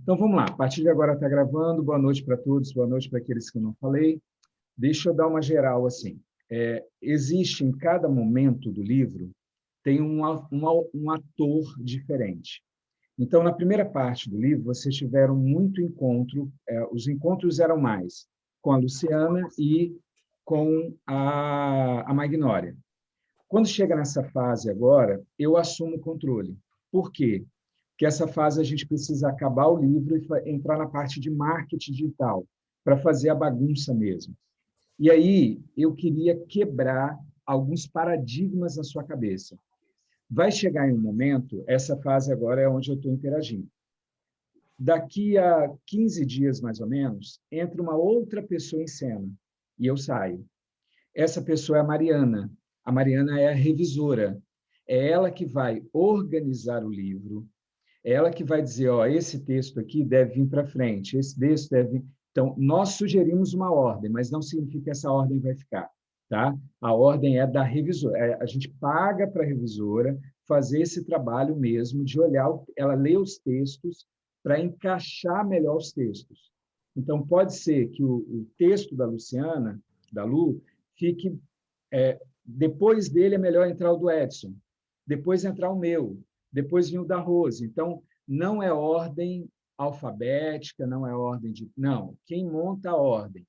Então, vamos lá. A partir de agora está gravando. Boa noite para todos, boa noite para aqueles que eu não falei. Deixa eu dar uma geral assim. Existe em cada momento do livro, tem um ator diferente. Então, na primeira parte do livro, vocês tiveram muito encontro, os encontros eram mais com a Luciana e com a Magnólia. Quando chega nessa fase agora, eu assumo o controle. Por quê? Porque essa fase a gente precisa acabar o livro e entrar na parte de marketing digital, para fazer a bagunça mesmo. E aí eu queria quebrar alguns paradigmas na sua cabeça. Vai chegar em um momento, essa fase agora é onde eu estou interagindo. Daqui a 15 dias, mais ou menos, entra uma outra pessoa em cena e eu saio. Essa pessoa é a Mariana. A Mariana é a revisora. É ela que vai organizar o livro, é ela que vai dizer, ó, esse texto aqui deve vir para frente, esse texto deve... Então, nós sugerimos uma ordem, mas não significa que essa ordem vai ficar, tá? A ordem é da revisora. A gente paga para a revisora fazer esse trabalho mesmo de olhar, ela lê os textos para encaixar melhor os textos. Então, pode ser que o texto da Luciana, da Lu, fique... depois dele é melhor entrar o do Edson, depois entrar o meu, depois vinha o da Rose. Então, não é ordem alfabética, não é ordem de... Não, quem monta a ordem?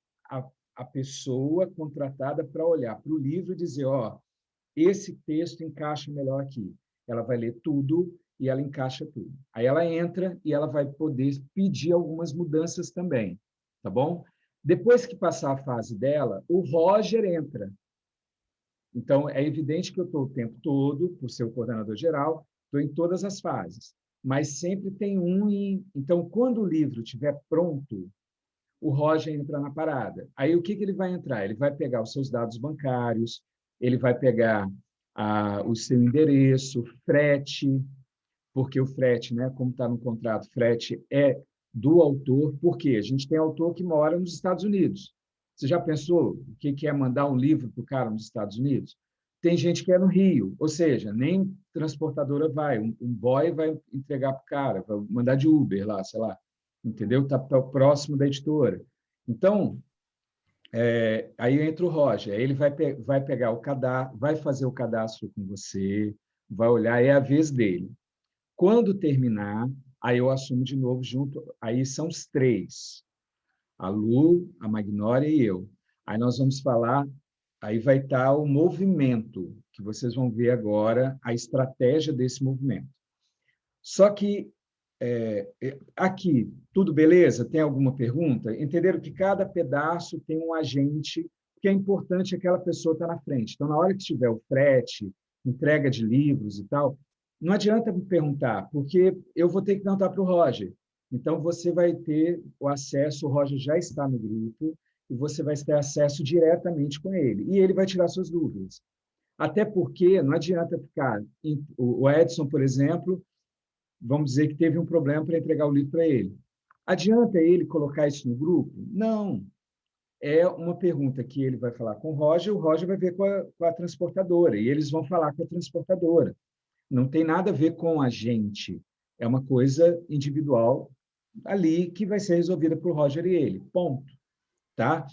A pessoa contratada para olhar para o livro e dizer, ó, esse texto encaixa melhor aqui. Ela vai ler tudo e ela encaixa tudo. Aí ela entra e ela vai poder pedir algumas mudanças também, tá bom? Depois que passar a fase dela, o Roger entra. Então, é evidente que eu estou o tempo todo, por ser o coordenador geral, estou em todas as fases, mas sempre tem um em... Então, quando o livro estiver pronto, o Roger entra na parada. Aí, o que ele vai entrar? Ele vai pegar os seus dados bancários, ele vai pegar o seu endereço, frete, porque o frete, né, como está no contrato, frete é do autor, porque a gente tem autor que mora nos Estados Unidos. Você já pensou o que é mandar um livro para o cara nos Estados Unidos? Tem gente que é no Rio, ou seja, nem transportadora vai, um boy vai entregar para o cara, vai mandar de Uber lá, sei lá, entendeu? Está próximo da editora. Então, aí entra o Roger, aí ele vai pegar o cadastro, vai fazer o cadastro com você, vai olhar, é a vez dele. Quando terminar, aí eu assumo de novo junto, aí são os três, a Lu, a Magnólia e eu. Aí nós vamos falar, aí vai estar o movimento, que vocês vão ver agora, a estratégia desse movimento. Só que, aqui, tudo beleza? Tem alguma pergunta? Entenderam que cada pedaço tem um agente, que é importante aquela pessoa estar na frente. Então, na hora que tiver o frete, entrega de livros e tal, não adianta me perguntar, porque eu vou ter que perguntar para o Roger. Então, você vai ter o acesso, o Roger já está no grupo, e você vai ter acesso diretamente com ele. E ele vai tirar suas dúvidas. Até porque não adianta ficar... O Edson, por exemplo, vamos dizer que teve um problema para entregar o livro para ele. Adianta ele colocar isso no grupo? Não. É uma pergunta que ele vai falar com o Roger vai ver com a transportadora, e eles vão falar com a transportadora. Não tem nada a ver com a gente. É uma coisa individual ali que vai ser resolvida por Roger e ele. Ponto. Tá?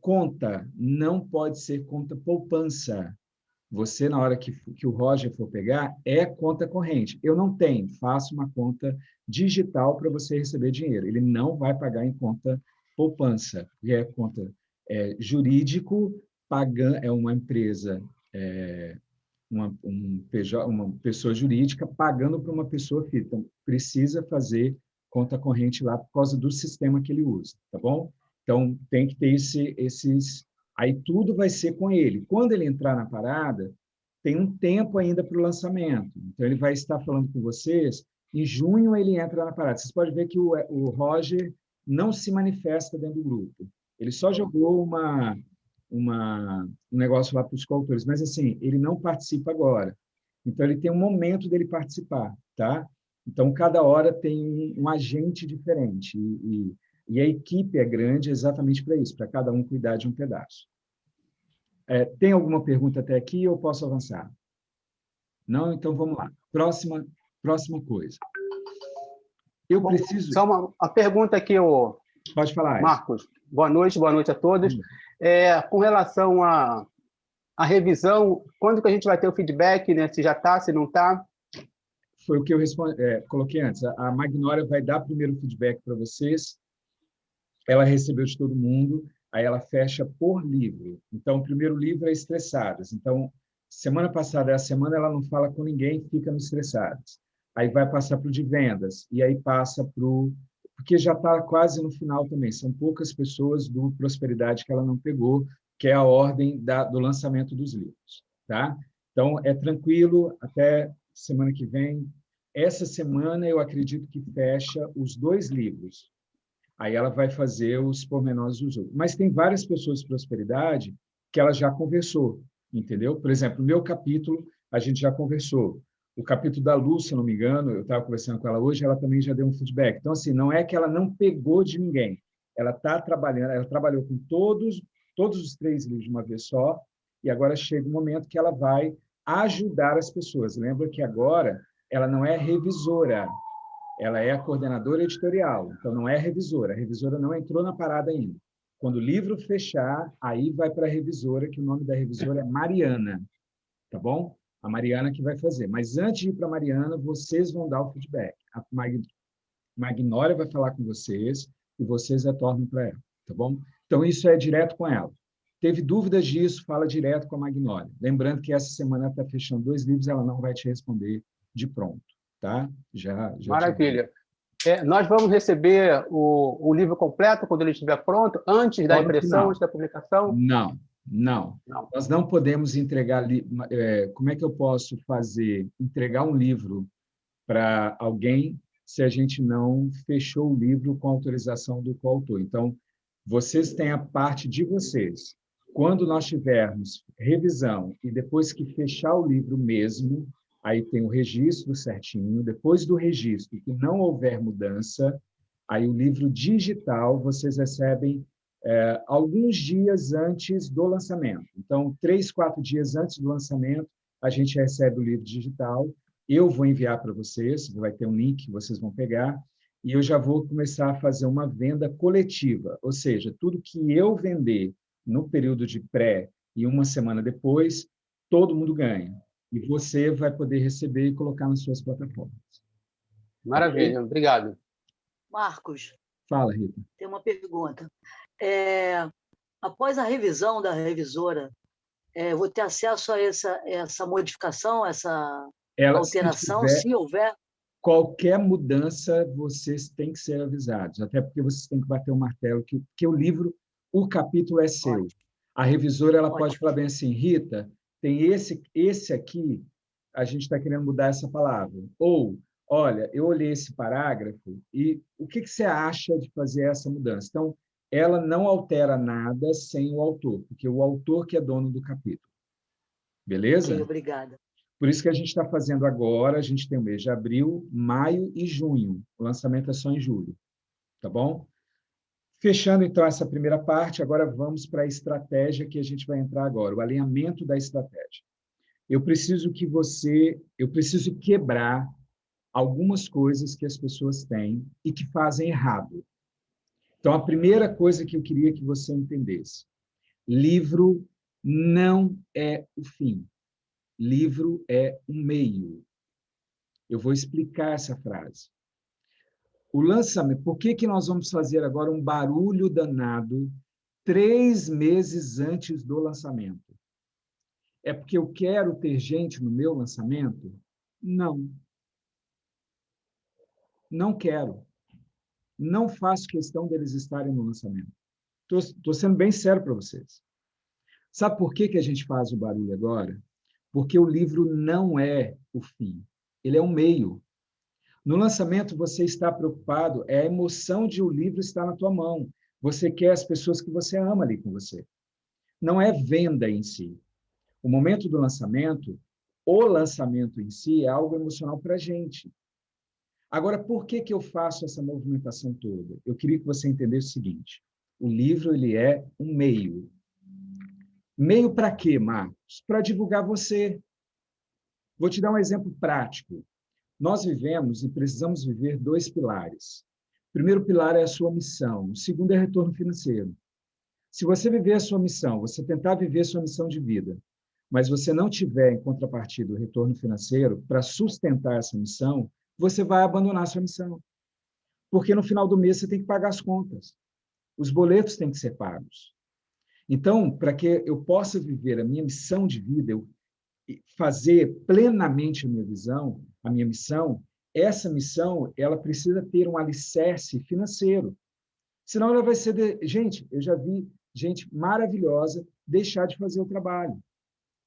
Conta não pode ser conta poupança. Você, na hora que o Roger for pegar, é conta corrente. Eu não tenho, faço uma conta digital para você receber dinheiro. Ele não vai pagar em conta poupança, que é conta jurídico, pagando, é uma empresa, uma pessoa jurídica pagando para uma pessoa física. Então, precisa fazer conta corrente lá por causa do sistema que ele usa, tá bom? Então, tem que ter esses... Aí tudo vai ser com ele. Quando ele entrar na parada, tem um tempo ainda para o lançamento. Então, ele vai estar falando com vocês. Em junho, ele entra na parada. Vocês podem ver que o Roger não se manifesta dentro do grupo. Ele só jogou um negócio lá para os coautores, mas, assim, ele não participa agora. Então, ele tem um momento dele participar, tá? Então, cada hora tem um agente diferente. E a equipe é grande exatamente para isso, para cada um cuidar de um pedaço. Tem alguma pergunta até aqui ou posso avançar? Não? Então, vamos lá. Próxima coisa. Eu Bom, preciso... só uma pergunta aqui, Pode falar, Edson. Marcos. Boa noite a todos. Com relação à revisão, quando que a gente vai ter o feedback, né? Se já está, se não está? Foi o que eu coloquei antes. A Magnólia vai dar primeiro o feedback para vocês. Ela recebeu de todo mundo, aí ela fecha por livro. Então, o primeiro livro é Estressadas. Então, semana passada, essa semana, ela não fala com ninguém, fica no Estressadas. Aí vai passar para o de vendas, e aí passa para o... Porque já está quase no final também. São poucas pessoas do Prosperidade que ela não pegou, que é a ordem do lançamento dos livros. Tá? Então, é tranquilo, até semana que vem. Essa semana, eu acredito que fecha os 2 livros. Aí ela vai fazer os pormenores dos outros. Mas tem várias pessoas de prosperidade que ela já conversou, entendeu? Por exemplo, o meu capítulo, a gente já conversou. O capítulo da Lu, se não me engano, eu estava conversando com ela hoje, ela também já deu um feedback. Então, assim, não é que ela não pegou de ninguém. Ela está trabalhando, ela trabalhou com todos os 3 livros de uma vez só, e agora chega o momento que ela vai ajudar as pessoas. Lembra que agora ela não é revisora, ela é a coordenadora editorial, então não é a revisora. A revisora não entrou na parada ainda. Quando o livro fechar, aí vai para a revisora, que o nome da revisora é Mariana, tá bom? A Mariana que vai fazer. Mas antes de ir para a Mariana, vocês vão dar o feedback. A Magnólia vai falar com vocês e vocês retornam para ela, tá bom? Então, isso é direto com ela. Teve dúvidas disso, fala direto com a Magnólia. Lembrando que essa semana ela está fechando 2 livros, ela não vai te responder de pronto, tá? Já te digo. Maravilha. Nós vamos receber o livro completo quando ele estiver pronto, antes da Só no impressão, final. antes da publicação? Não, não. Não. Nós não podemos entregar... Como é que eu posso entregar um livro para alguém se a gente não fechou o livro com autorização do coautor? Então, vocês têm a parte de vocês. Quando nós tivermos revisão e depois que fechar o livro mesmo, aí tem o registro certinho. Depois do registro, que não houver mudança, aí o livro digital vocês recebem alguns dias antes do lançamento. Então, 3, 4 dias antes do lançamento, a gente recebe o livro digital. Eu vou enviar para vocês, vai ter um link que vocês vão pegar, e eu já vou começar a fazer uma venda coletiva, ou seja, tudo que eu vender no período de pré e uma semana depois, todo mundo ganha. E você vai poder receber e colocar nas suas plataformas. Maravilha, obrigado. Marcos, Fala, Rita. tem uma pergunta. Após a revisão da revisora, vou ter acesso a essa modificação, essa alteração, se houver? Qualquer mudança, vocês têm que ser avisados, até porque vocês têm que bater o martelo, que o livro, o capítulo é seu. Ótimo. A revisora ela pode falar bem assim, Rita, tem esse aqui, a gente está querendo mudar essa palavra. Ou, olha, eu olhei esse parágrafo e o que você acha de fazer essa mudança? Então, ela não altera nada sem o autor, porque o autor que é dono do capítulo. Beleza? Okay, obrigada. Por isso que a gente está fazendo agora, a gente tem o mês de abril, maio e junho. O lançamento é só em julho. Tá bom? Fechando, então, essa primeira parte, agora vamos para a estratégia que a gente vai entrar agora, o alinhamento da estratégia. Eu preciso quebrar algumas coisas que as pessoas têm e que fazem errado. Então, a primeira coisa que eu queria que você entendesse, livro não é o fim. Livro é um meio. Eu vou explicar essa frase. O lançamento, por que nós vamos fazer agora um barulho danado 3 meses antes do lançamento? É porque eu quero ter gente no meu lançamento? Não. Não quero. Não faço questão deles estarem no lançamento. Estou sendo bem sério para vocês. Sabe por que a gente faz o barulho agora? Porque o livro não é o fim. Ele é um meio. No lançamento, você está preocupado, é a emoção de o livro estar na tua mão. Você quer as pessoas que você ama ali com você. Não é venda em si. O momento do lançamento, o lançamento em si, é algo emocional para a gente. Agora, por que eu faço essa movimentação toda? Eu queria que você entendesse o seguinte. O livro ele é um meio. Meio para quê, Marcos? Para divulgar você. Vou te dar um exemplo prático. Nós vivemos e precisamos viver 2 pilares. O primeiro pilar é a sua missão, o segundo é retorno financeiro. Se você viver a sua missão, você tentar viver a sua missão de vida, mas você não tiver em contrapartida o retorno financeiro para sustentar essa missão, você vai abandonar a sua missão. Porque no final do mês você tem que pagar as contas. Os boletos têm que ser pagos. Então, para que eu possa viver a minha missão de vida, eu fazer plenamente a minha visão, a minha missão, essa missão, ela precisa ter um alicerce financeiro. Senão ela vai ser... Gente, eu já vi gente maravilhosa deixar de fazer o trabalho.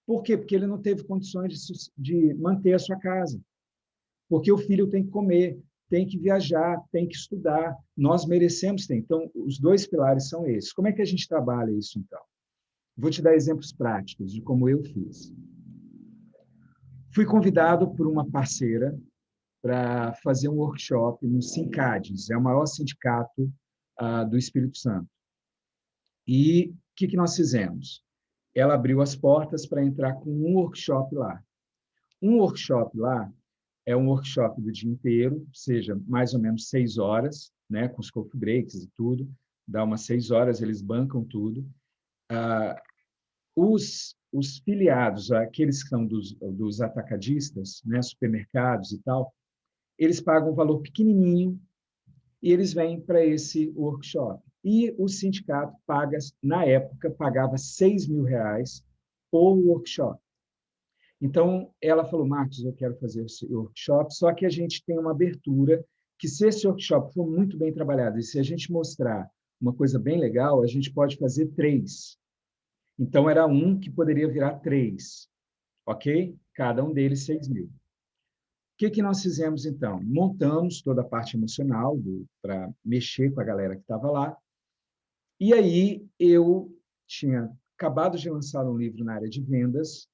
Por quê? Porque ele não teve condições de manter a sua casa. Porque o filho tem que comer, tem que viajar, tem que estudar. Nós merecemos ter. Então, os 2 pilares são esses. Como é que a gente trabalha isso, então? Vou te dar exemplos práticos de como eu fiz. Fui convidado por uma parceira para fazer um workshop no Sincades, é o maior sindicato do Espírito Santo. E o que nós fizemos? Ela abriu as portas para entrar com um workshop lá. Um workshop lá é um workshop do dia inteiro, seja mais ou menos 6 horas, né, com os coffee breaks e tudo, dá umas 6 horas, eles bancam tudo. Os filiados, aqueles que são dos atacadistas, né, supermercados e tal, eles pagam um valor pequenininho e eles vêm para esse workshop. E o sindicato paga, na época, pagava R$6.000 por workshop. Então, ela falou, Marcos, eu quero fazer esse workshop, só que a gente tem uma abertura que, se esse workshop for muito bem trabalhado e se a gente mostrar uma coisa bem legal, a gente pode fazer 3. Então, era um que poderia virar 3, ok? Cada um deles 6.000. O que nós fizemos, então? Montamos toda a parte emocional para mexer com a galera que estava lá. E aí, eu tinha acabado de lançar um livro na área de vendas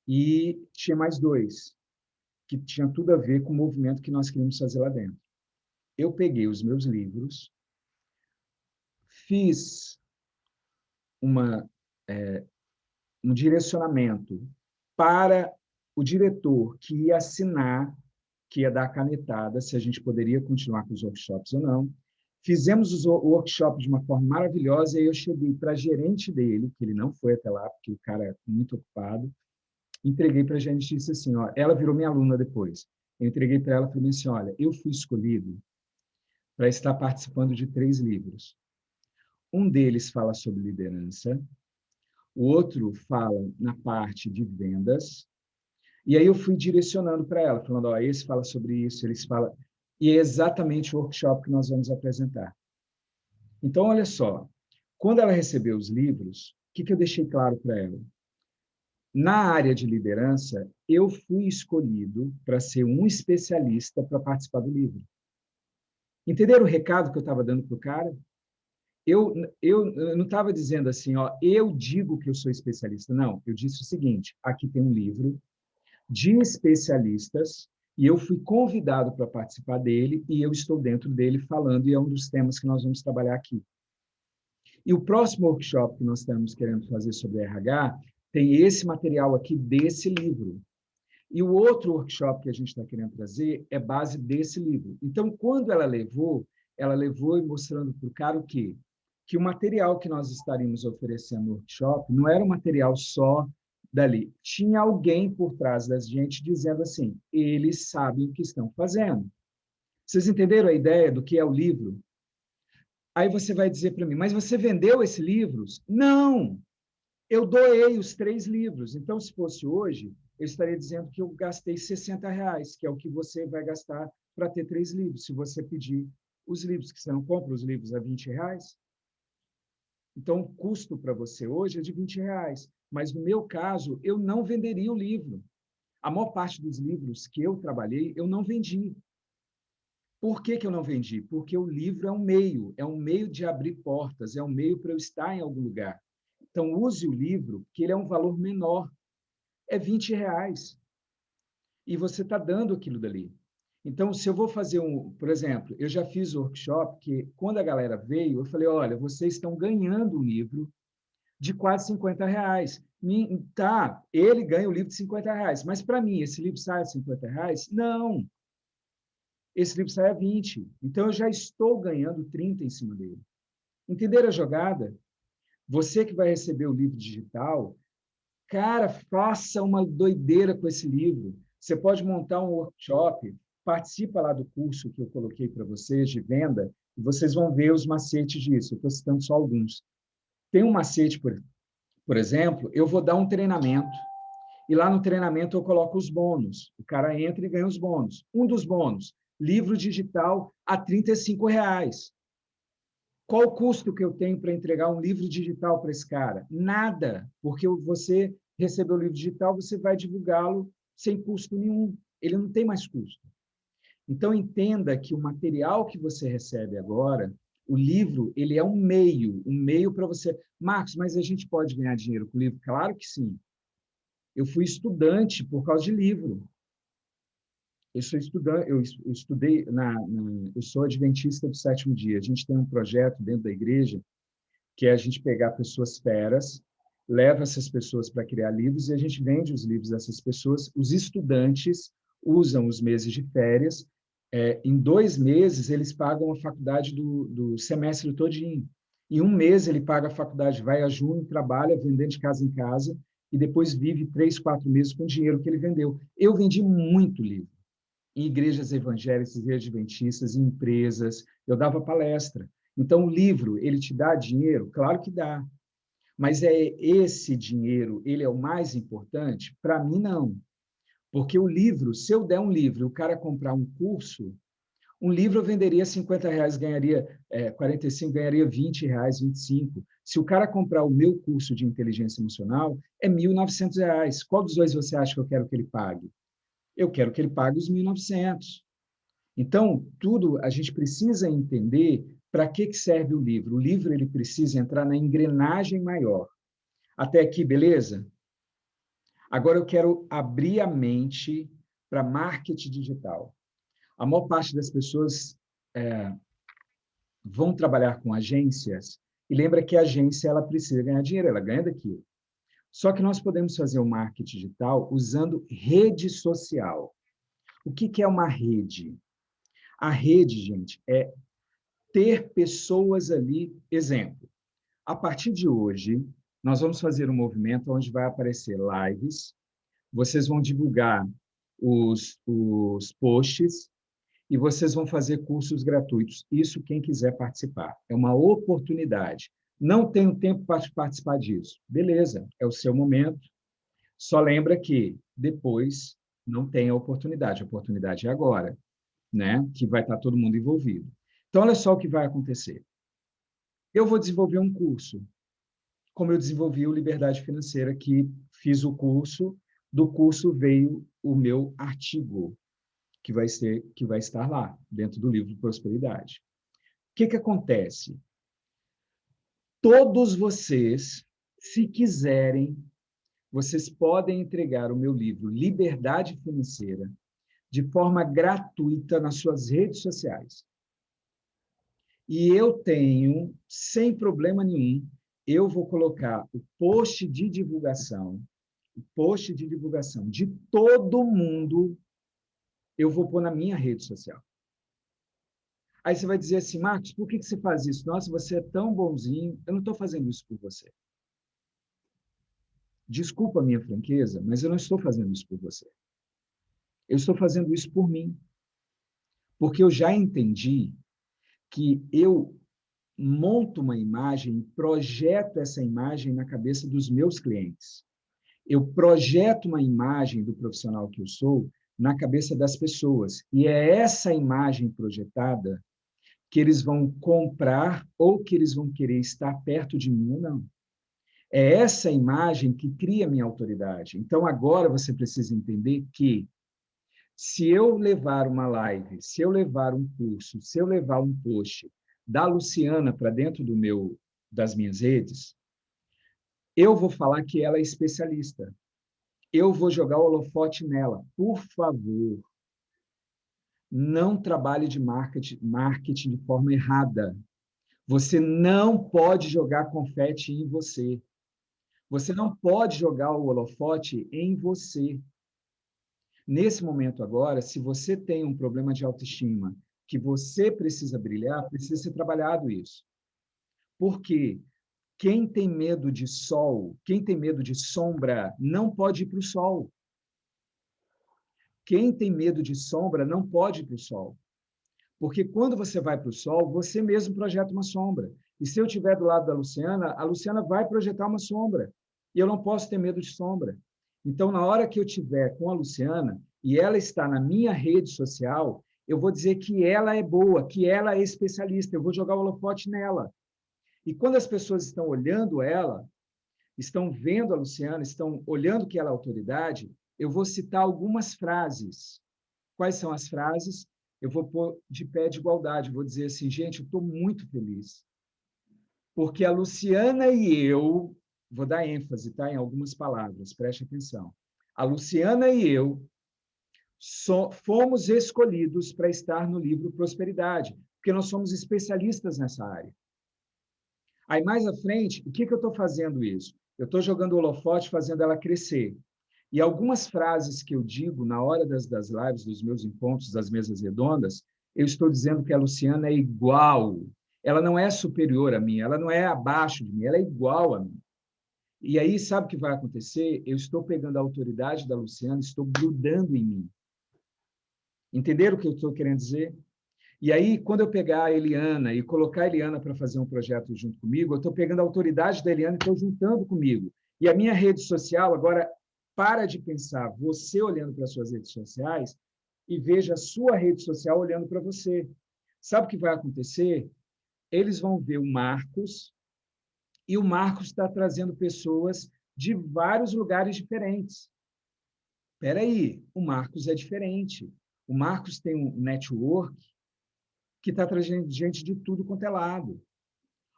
e tinha mais 2, que tinham tudo a ver com o movimento que nós queríamos fazer lá dentro. Eu peguei os meus livros, fiz um direcionamento para o diretor que ia assinar, que ia dar a canetada, se a gente poderia continuar com os workshops ou não. Fizemos o workshop de uma forma maravilhosa, e aí eu cheguei para a gerente dele, que ele não foi até lá, porque o cara é muito ocupado, entreguei para a gerente e disse assim, ó, ela virou minha aluna depois. Eu entreguei para ela e falei assim, olha, eu fui escolhido para estar participando de 3 livros. Um deles fala sobre liderança, o outro fala na parte de vendas, e aí eu fui direcionando para ela, falando, ó, esse fala sobre isso, eles falam... E é exatamente o workshop que nós vamos apresentar. Então, olha só, quando ela recebeu os livros, o que eu deixei claro para ela? Na área de liderança, eu fui escolhido para ser um especialista para participar do livro. Entenderam o recado que eu estava dando para o cara? Eu não estava dizendo assim, ó, eu digo que eu sou especialista. Não, eu disse o seguinte, aqui tem um livro de especialistas e eu fui convidado para participar dele e eu estou dentro dele falando, e é um dos temas que nós vamos trabalhar aqui. E o próximo workshop que nós estamos querendo fazer sobre RH tem esse material aqui desse livro. E o outro workshop que a gente está querendo trazer é base desse livro. Então, quando ela levou e mostrando para o cara o quê? Que o material que nós estaríamos oferecendo no workshop não era um material só dali. Tinha alguém por trás da gente dizendo assim, eles sabem o que estão fazendo. Vocês entenderam a ideia do que é o livro? Aí você vai dizer para mim, mas você vendeu esses livros? Não! Eu doei os 3 livros. Então, se fosse hoje, eu estaria dizendo que eu gastei R$60, que é o que você vai gastar para ter 3 livros, se você pedir os livros, que você não compra os livros a R$20. Então, o custo para você hoje é de R$20. Mas, no meu caso, eu não venderia o livro. A maior parte dos livros que eu trabalhei, eu não vendi. Por que eu não vendi? Porque o livro é um meio de abrir portas, é um meio para eu estar em algum lugar. Então, use o livro, que ele é um valor menor. É R$20. E você está dando aquilo dali. Então, se eu vou fazer por exemplo, eu já fiz workshop que, quando a galera veio, eu falei, olha, vocês estão ganhando um livro de quase R$50. Tá, ele ganha o livro de R$50, mas para mim, esse livro sai a R$50? Não. Esse livro sai a 20. Então, eu já estou ganhando 30 em cima dele. Entenderam a jogada? Você que vai receber o livro digital, cara, faça uma doideira com esse livro. Você pode montar um workshop, participa lá do curso que eu coloquei para vocês de venda, e vocês vão ver os macetes disso. Eu estou citando só alguns. Tem um macete, por exemplo, eu vou dar um treinamento, e lá no treinamento eu coloco os bônus. O cara entra e ganha os bônus. Um dos bônus, livro digital a R$35. Qual o custo que eu tenho para entregar um livro digital para esse cara? Nada, porque você recebeu o livro digital, você vai divulgá-lo sem custo nenhum. Ele não tem mais custo. Então, entenda que o material que você recebe agora, o livro, ele é um meio para você... Marcos, mas a gente pode ganhar dinheiro com o livro? Claro que sim. Eu fui estudante por causa de livro. Eu sou estudante, eu estudei eu sou adventista do sétimo dia. A gente tem um projeto dentro da igreja que é a gente pegar pessoas feras, leva essas pessoas para criar livros e a gente vende os livros dessas pessoas. Os estudantes usam os meses de férias. Em 2 meses, eles pagam a faculdade do semestre todinho. Em 1 mês, ele paga a faculdade, vai a junho, trabalha, vendendo de casa em casa, e depois vive 3, 4 meses com o dinheiro que ele vendeu. Eu vendi muito livro. Em igrejas evangélicas e adventistas, em empresas, eu dava palestra. Então, o livro, ele te dá dinheiro? Claro que dá. Mas esse dinheiro, ele é o mais importante? Para mim, não. Porque o livro, se eu der um livro e o cara comprar um curso, um livro eu venderia R$50, ganharia 45, ganharia R$20, 25. Se o cara comprar o meu curso de inteligência emocional, é R$1.900. Qual dos dois você acha que eu quero que ele pague? Eu quero que ele pague os 1.900. Então, tudo a gente precisa entender para que serve o livro. O livro ele precisa entrar na engrenagem maior. Até aqui, beleza? Agora eu quero abrir a mente para marketing digital. A maior parte das pessoas vão trabalhar com agências e lembra que a agência ela precisa ganhar dinheiro, ela ganha daquilo. Só que nós podemos fazer o marketing digital usando rede social. O que é uma rede? A rede, gente, é ter pessoas ali. Exemplo, a partir de hoje, nós vamos fazer um movimento onde vai aparecer lives, vocês vão divulgar os posts e vocês vão fazer cursos gratuitos. Isso quem quiser participar. É uma oportunidade. Não tenho tempo para participar disso. Beleza, é o seu momento. Só lembra que depois não tem a oportunidade. A oportunidade é agora, né? Que vai estar todo mundo envolvido. Então, olha só o que vai acontecer. Eu vou desenvolver um curso, como eu desenvolvi o Liberdade Financeira, que fiz o curso, do curso veio o meu artigo, que vai estar lá, dentro do livro Prosperidade. O que acontece? Todos vocês, se quiserem, vocês podem entregar o meu livro Liberdade Financeira de forma gratuita nas suas redes sociais. E eu tenho, sem problema nenhum, eu vou colocar o post de divulgação de todo mundo, eu vou pôr na minha rede social. Aí você vai dizer assim, Marcos, por que você faz isso? Nossa, você é tão bonzinho. Eu não estou fazendo isso por você. Desculpa a minha franqueza, mas eu não estou fazendo isso por você. Eu estou fazendo isso por mim. Porque eu já entendi que eu monto uma imagem, projeto essa imagem na cabeça dos meus clientes. Eu projeto uma imagem do profissional que eu sou na cabeça das pessoas. E é essa imagem projetada que eles vão comprar ou que eles vão querer estar perto de mim ou não. É essa imagem que cria minha autoridade. Então, agora você precisa entender que se eu levar uma live, se eu levar um curso, se eu levar um post da Luciana para dentro das minhas redes, eu vou falar que ela é especialista. Eu vou jogar o holofote nela. Por favor, não trabalhe de marketing de forma errada. Você não pode jogar confete em você. Você não pode jogar o holofote em você. Nesse momento agora, se você tem um problema de autoestima, que você precisa brilhar, precisa ser trabalhado isso. Por quê? Quem tem medo de sol, quem tem medo de sombra, não pode ir para o sol. Quem tem medo de sombra não pode ir para o sol. Porque quando você vai para o sol, você mesmo projeta uma sombra. E se eu estiver do lado da Luciana, a Luciana vai projetar uma sombra. E eu não posso ter medo de sombra. Então, na hora que eu estiver com a Luciana e ela está na minha rede social, eu vou dizer que ela é boa, que ela é especialista. Eu vou jogar o holofote nela. E quando as pessoas estão olhando ela, estão vendo a Luciana, estão olhando que ela é autoridade, eu vou citar algumas frases. Quais são as frases? Eu vou pôr de pé de igualdade, vou dizer assim, gente, eu estou muito feliz, porque a Luciana e eu, vou dar ênfase, tá, em algumas palavras, preste atenção. A Luciana e eu fomos escolhidos para estar no livro Prosperidade, porque nós somos especialistas nessa área. Aí, mais à frente, o que eu estou fazendo isso? Eu estou jogando o holofote, fazendo ela crescer. E algumas frases que eu digo na hora das lives, dos meus encontros, das mesas redondas, eu estou dizendo que a Luciana é igual. Ela não é superior a mim, ela não é abaixo de mim, ela é igual a mim. E aí, sabe o que vai acontecer? Eu estou pegando a autoridade da Luciana, estou grudando em mim. Entenderam o que eu estou querendo dizer? E aí, quando eu pegar a Eliana e colocar a Eliana para fazer um projeto junto comigo, eu estou pegando a autoridade da Eliana e estou juntando comigo. E a minha rede social, agora, para de pensar você olhando para as suas redes sociais e veja a sua rede social olhando para você. Sabe o que vai acontecer? Eles vão ver o Marcos e o Marcos está trazendo pessoas de vários lugares diferentes. Espera aí, o Marcos é diferente. O Marcos tem um network que está trazendo gente de tudo quanto é lado.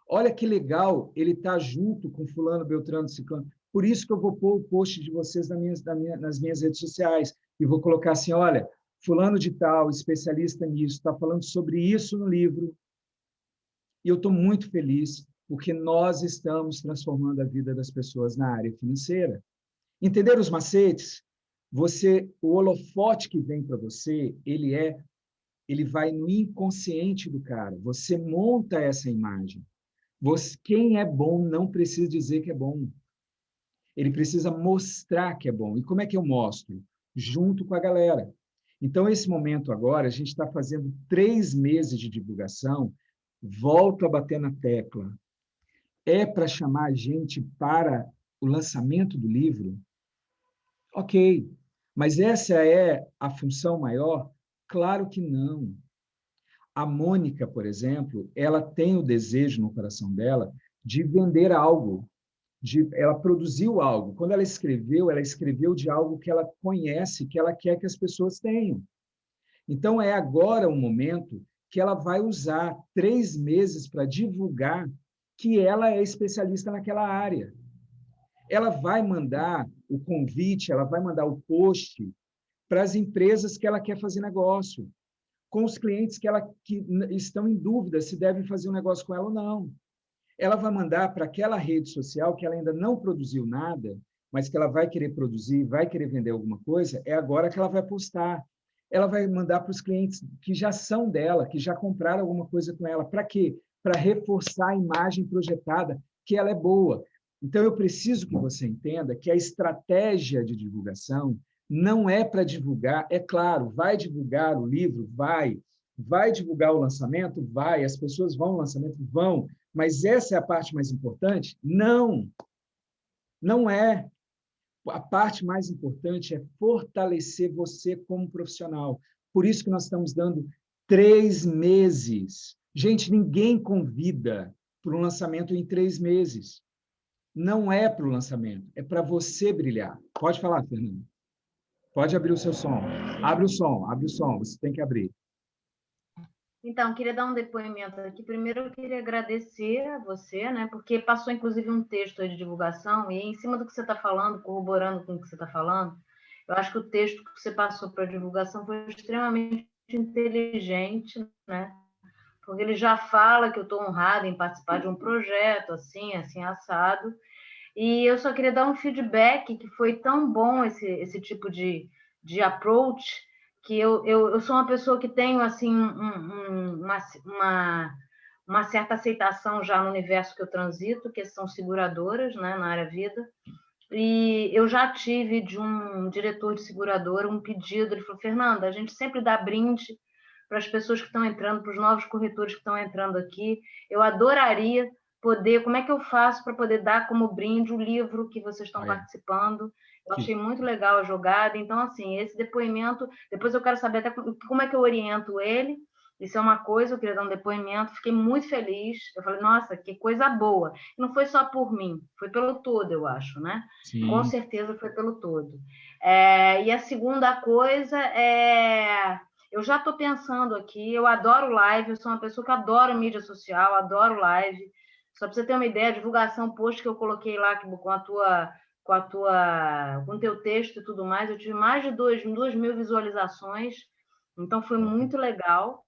Olha que legal, ele está junto com fulano, beltrano, ciclano. Por isso que eu vou pôr o post de vocês nas minhas redes sociais e vou colocar assim, olha, fulano de tal, especialista nisso, está falando sobre isso no livro. E eu estou muito feliz porque nós estamos transformando a vida das pessoas na área financeira. Entender os macetes? O holofote que vem para você, ele vai no inconsciente do cara. Você monta essa imagem. Quem é bom não precisa dizer que é bom. Ele precisa mostrar que é bom. E como é que eu mostro? Junto com a galera. Então, esse momento agora, a gente está fazendo 3 meses de divulgação, volto a bater na tecla. É para chamar a gente para o lançamento do livro? Ok. Mas essa é a função maior? Claro que não. A Mônica, por exemplo, ela tem o desejo no coração dela de vender algo, ela produziu algo. Quando ela escreveu de algo que ela conhece, que ela quer que as pessoas tenham. Então, é agora o momento que ela vai usar 3 meses para divulgar que ela é especialista naquela área. Ela vai mandar o convite, ela vai mandar o post para as empresas que ela quer fazer negócio, com os clientes que estão em dúvida se devem fazer um negócio com ela ou não. Ela vai mandar para aquela rede social que ela ainda não produziu nada, mas que ela vai querer produzir, vai querer vender alguma coisa, é agora que ela vai postar. Ela vai mandar para os clientes que já são dela, que já compraram alguma coisa com ela. Para quê? Para reforçar a imagem projetada, que ela é boa. Então, eu preciso que você entenda que a estratégia de divulgação não é para divulgar, é claro, vai divulgar o livro? Vai divulgar o lançamento? Vai. As pessoas vão ao lançamento? Vão. Mas essa é a parte mais importante? Não. Não é. A parte mais importante é fortalecer você como profissional. Por isso que nós estamos dando 3 meses. Gente, ninguém convida para um lançamento em 3 meses. Não é para o lançamento, é para você brilhar. Pode falar, Fernando. Pode abrir o seu som. Abre o som, você tem que abrir. Então, queria dar um depoimento aqui. Primeiro, eu queria agradecer a você, né, porque passou, inclusive, um texto de divulgação, e em cima do que você está falando, corroborando com o que você está falando, eu acho que o texto que você passou para a divulgação foi extremamente inteligente, né, porque ele já fala que eu estou honrada em participar de um projeto, assim, assado, E eu só queria dar um feedback que foi tão bom esse tipo de approach, que eu sou uma pessoa que tenho assim uma certa aceitação já no universo que eu transito, que são seguradoras, né, na área vida. E eu já tive de um diretor de seguradora um pedido, ele falou: Fernanda, a gente sempre dá brinde para as pessoas que estão entrando, para os novos corretores que estão entrando aqui. Eu adoraria poder, como é que eu faço para poder dar como brinde o livro que vocês estão participando? Eu achei muito legal a jogada. Então, assim, esse depoimento, depois eu quero saber até como é que eu oriento ele. Isso é uma coisa, eu queria dar um depoimento, fiquei muito feliz. Eu falei, nossa, que coisa boa. E não foi só por mim, foi pelo todo, eu acho, né? Sim. Com certeza foi pelo todo. E a segunda coisa eu já estou pensando aqui, eu adoro live, eu sou uma pessoa que adoro mídia social, adoro live. Só para você ter uma ideia, a divulgação post que eu coloquei lá com o teu texto e tudo mais, eu tive mais de 2.000 visualizações, então foi muito legal.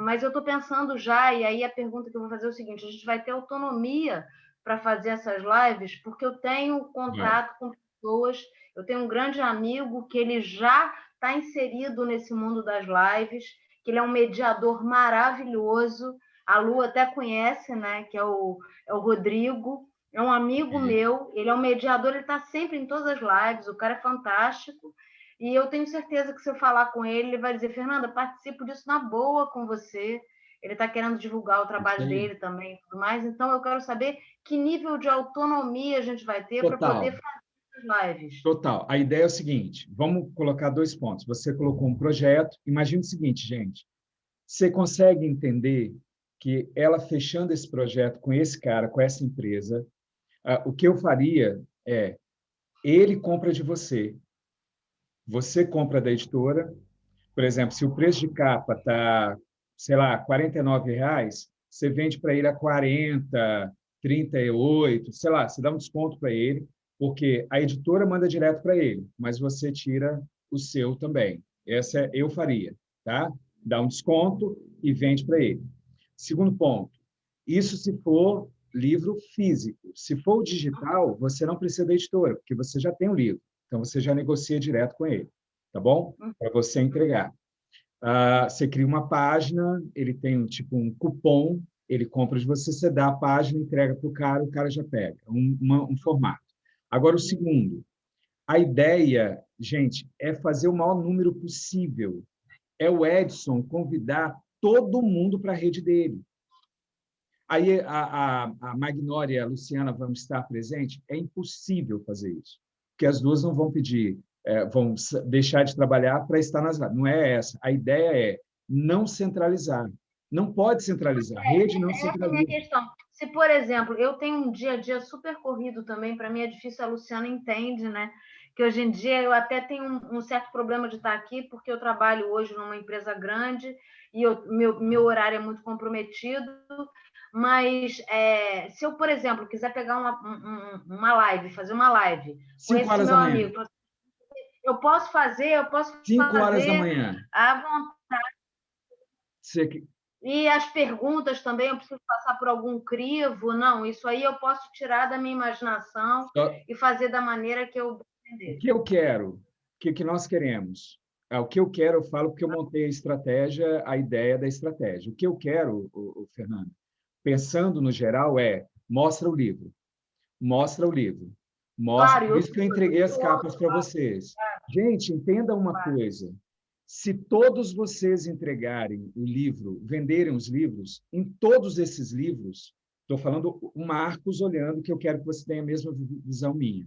Mas eu estou pensando já, e aí a pergunta que eu vou fazer é o seguinte: a gente vai ter autonomia para fazer essas lives, porque eu tenho contato com pessoas, eu tenho um grande amigo que ele já está inserido nesse mundo das lives, que ele é um mediador maravilhoso, a Lu até conhece, né, que é o Rodrigo, é um amigo meu, ele é um mediador, ele está sempre em todas as lives, o cara é fantástico, e eu tenho certeza que se eu falar com ele, ele vai dizer: Fernanda, participo disso na boa com você. Ele está querendo divulgar o trabalho dele também e tudo mais. Então, eu quero saber que nível de autonomia a gente vai ter para poder fazer as lives. Total. A ideia é o seguinte, vamos colocar 2 pontos. Você colocou um projeto. Imagina o seguinte, gente. Você consegue entender que ela fechando esse projeto com esse cara, com essa empresa, o que eu faria é, ele compra de você, você compra da editora. Por exemplo, se o preço de capa está, sei lá, R$ 49, você vende para ele a 40, 38, sei lá, você dá um desconto para ele, porque a editora manda direto para ele, mas você tira o seu também. Essa eu faria, tá? Dá um desconto e vende para ele. Segundo ponto, isso se for livro físico. Se for o digital, você não precisa da editora, porque você já tem o livro. Então, você já negocia direto com ele, tá bom? Para você entregar. Você cria uma página, ele tem tipo um cupom, ele compra de você, você dá a página, entrega para o cara já pega. Um formato. Agora, o segundo, a ideia, gente, é fazer o maior número possível. É o Edson convidar todo mundo para a rede dele. Aí a Magnória e a Luciana vão estar presentes? É impossível fazer isso, porque as duas não vão pedir, vão deixar de trabalhar para estar nas lives. Não é essa. A ideia é não centralizar. Não pode centralizar. Rede não centraliza. Essa é a minha questão. Se, por exemplo, eu tenho um dia a dia super corrido também, para mim é difícil, a Luciana entende, né? Que hoje em dia eu até tenho um certo problema de estar aqui, porque eu trabalho hoje numa empresa grande e meu horário é muito comprometido. Mas se eu, por exemplo, quiser pegar uma live, fazer uma live com esse meu amigo, eu posso fazer 5 horas da manhã. À vontade. E as perguntas também, eu preciso passar por algum crivo? Não, isso aí eu posso tirar da minha imaginação e fazer da maneira que eu entender. O que eu quero? O que nós queremos? O que eu quero, eu falo porque eu montei a estratégia, a ideia da estratégia. O que eu quero, Fernando, pensando no geral, mostra o livro. Mostra o livro. Mostra, por isso que eu entreguei as capas para vocês. Gente, entenda uma coisa. Se todos vocês entregarem o livro, venderem os livros, em todos esses livros, estou falando o Marcos olhando, que eu quero que você tenha a mesma visão minha.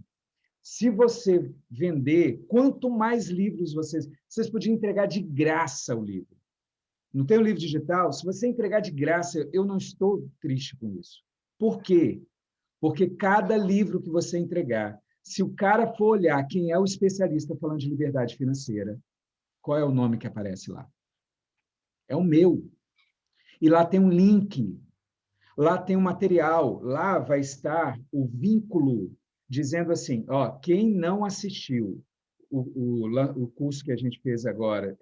Se você vender, quanto mais livros vocês podiam entregar de graça o livro. Não tem o livro digital? Se você entregar de graça, eu não estou triste com isso. Por quê? Porque cada livro que você entregar, se o cara for olhar quem é o especialista falando de liberdade financeira, qual é o nome que aparece lá? É o meu. E lá tem um link, lá tem um material, lá vai estar o vínculo dizendo assim, quem não assistiu o curso que a gente fez agora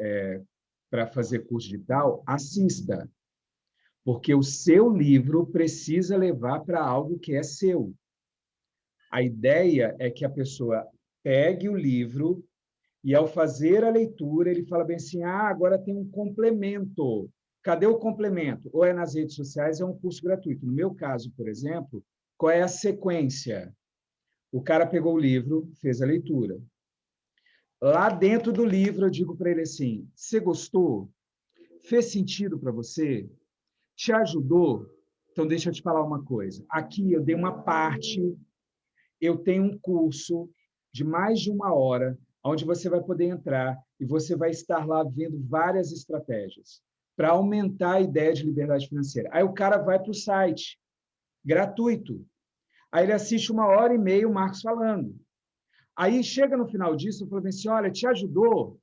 para fazer curso digital, assista, porque o seu livro precisa levar para algo que é seu. A ideia é que a pessoa pegue o livro e, ao fazer a leitura, ele fala bem assim, agora tem um complemento. Cadê o complemento? Ou é nas redes sociais, é um curso gratuito. No meu caso, por exemplo, qual é a sequência? O cara pegou o livro, fez a leitura. Lá dentro do livro, eu digo para ele assim, você gostou? Fez sentido para você? Te ajudou? Então, deixa eu te falar uma coisa. Aqui eu dei uma parte, eu tenho um curso de mais de 1 hora, onde você vai poder entrar e você vai estar lá vendo várias estratégias para aumentar a ideia de liberdade financeira. Aí o cara vai para o site, gratuito. Aí ele assiste 1h30 o Marcos falando. Aí chega no final disso, eu falo assim, olha, te ajudou?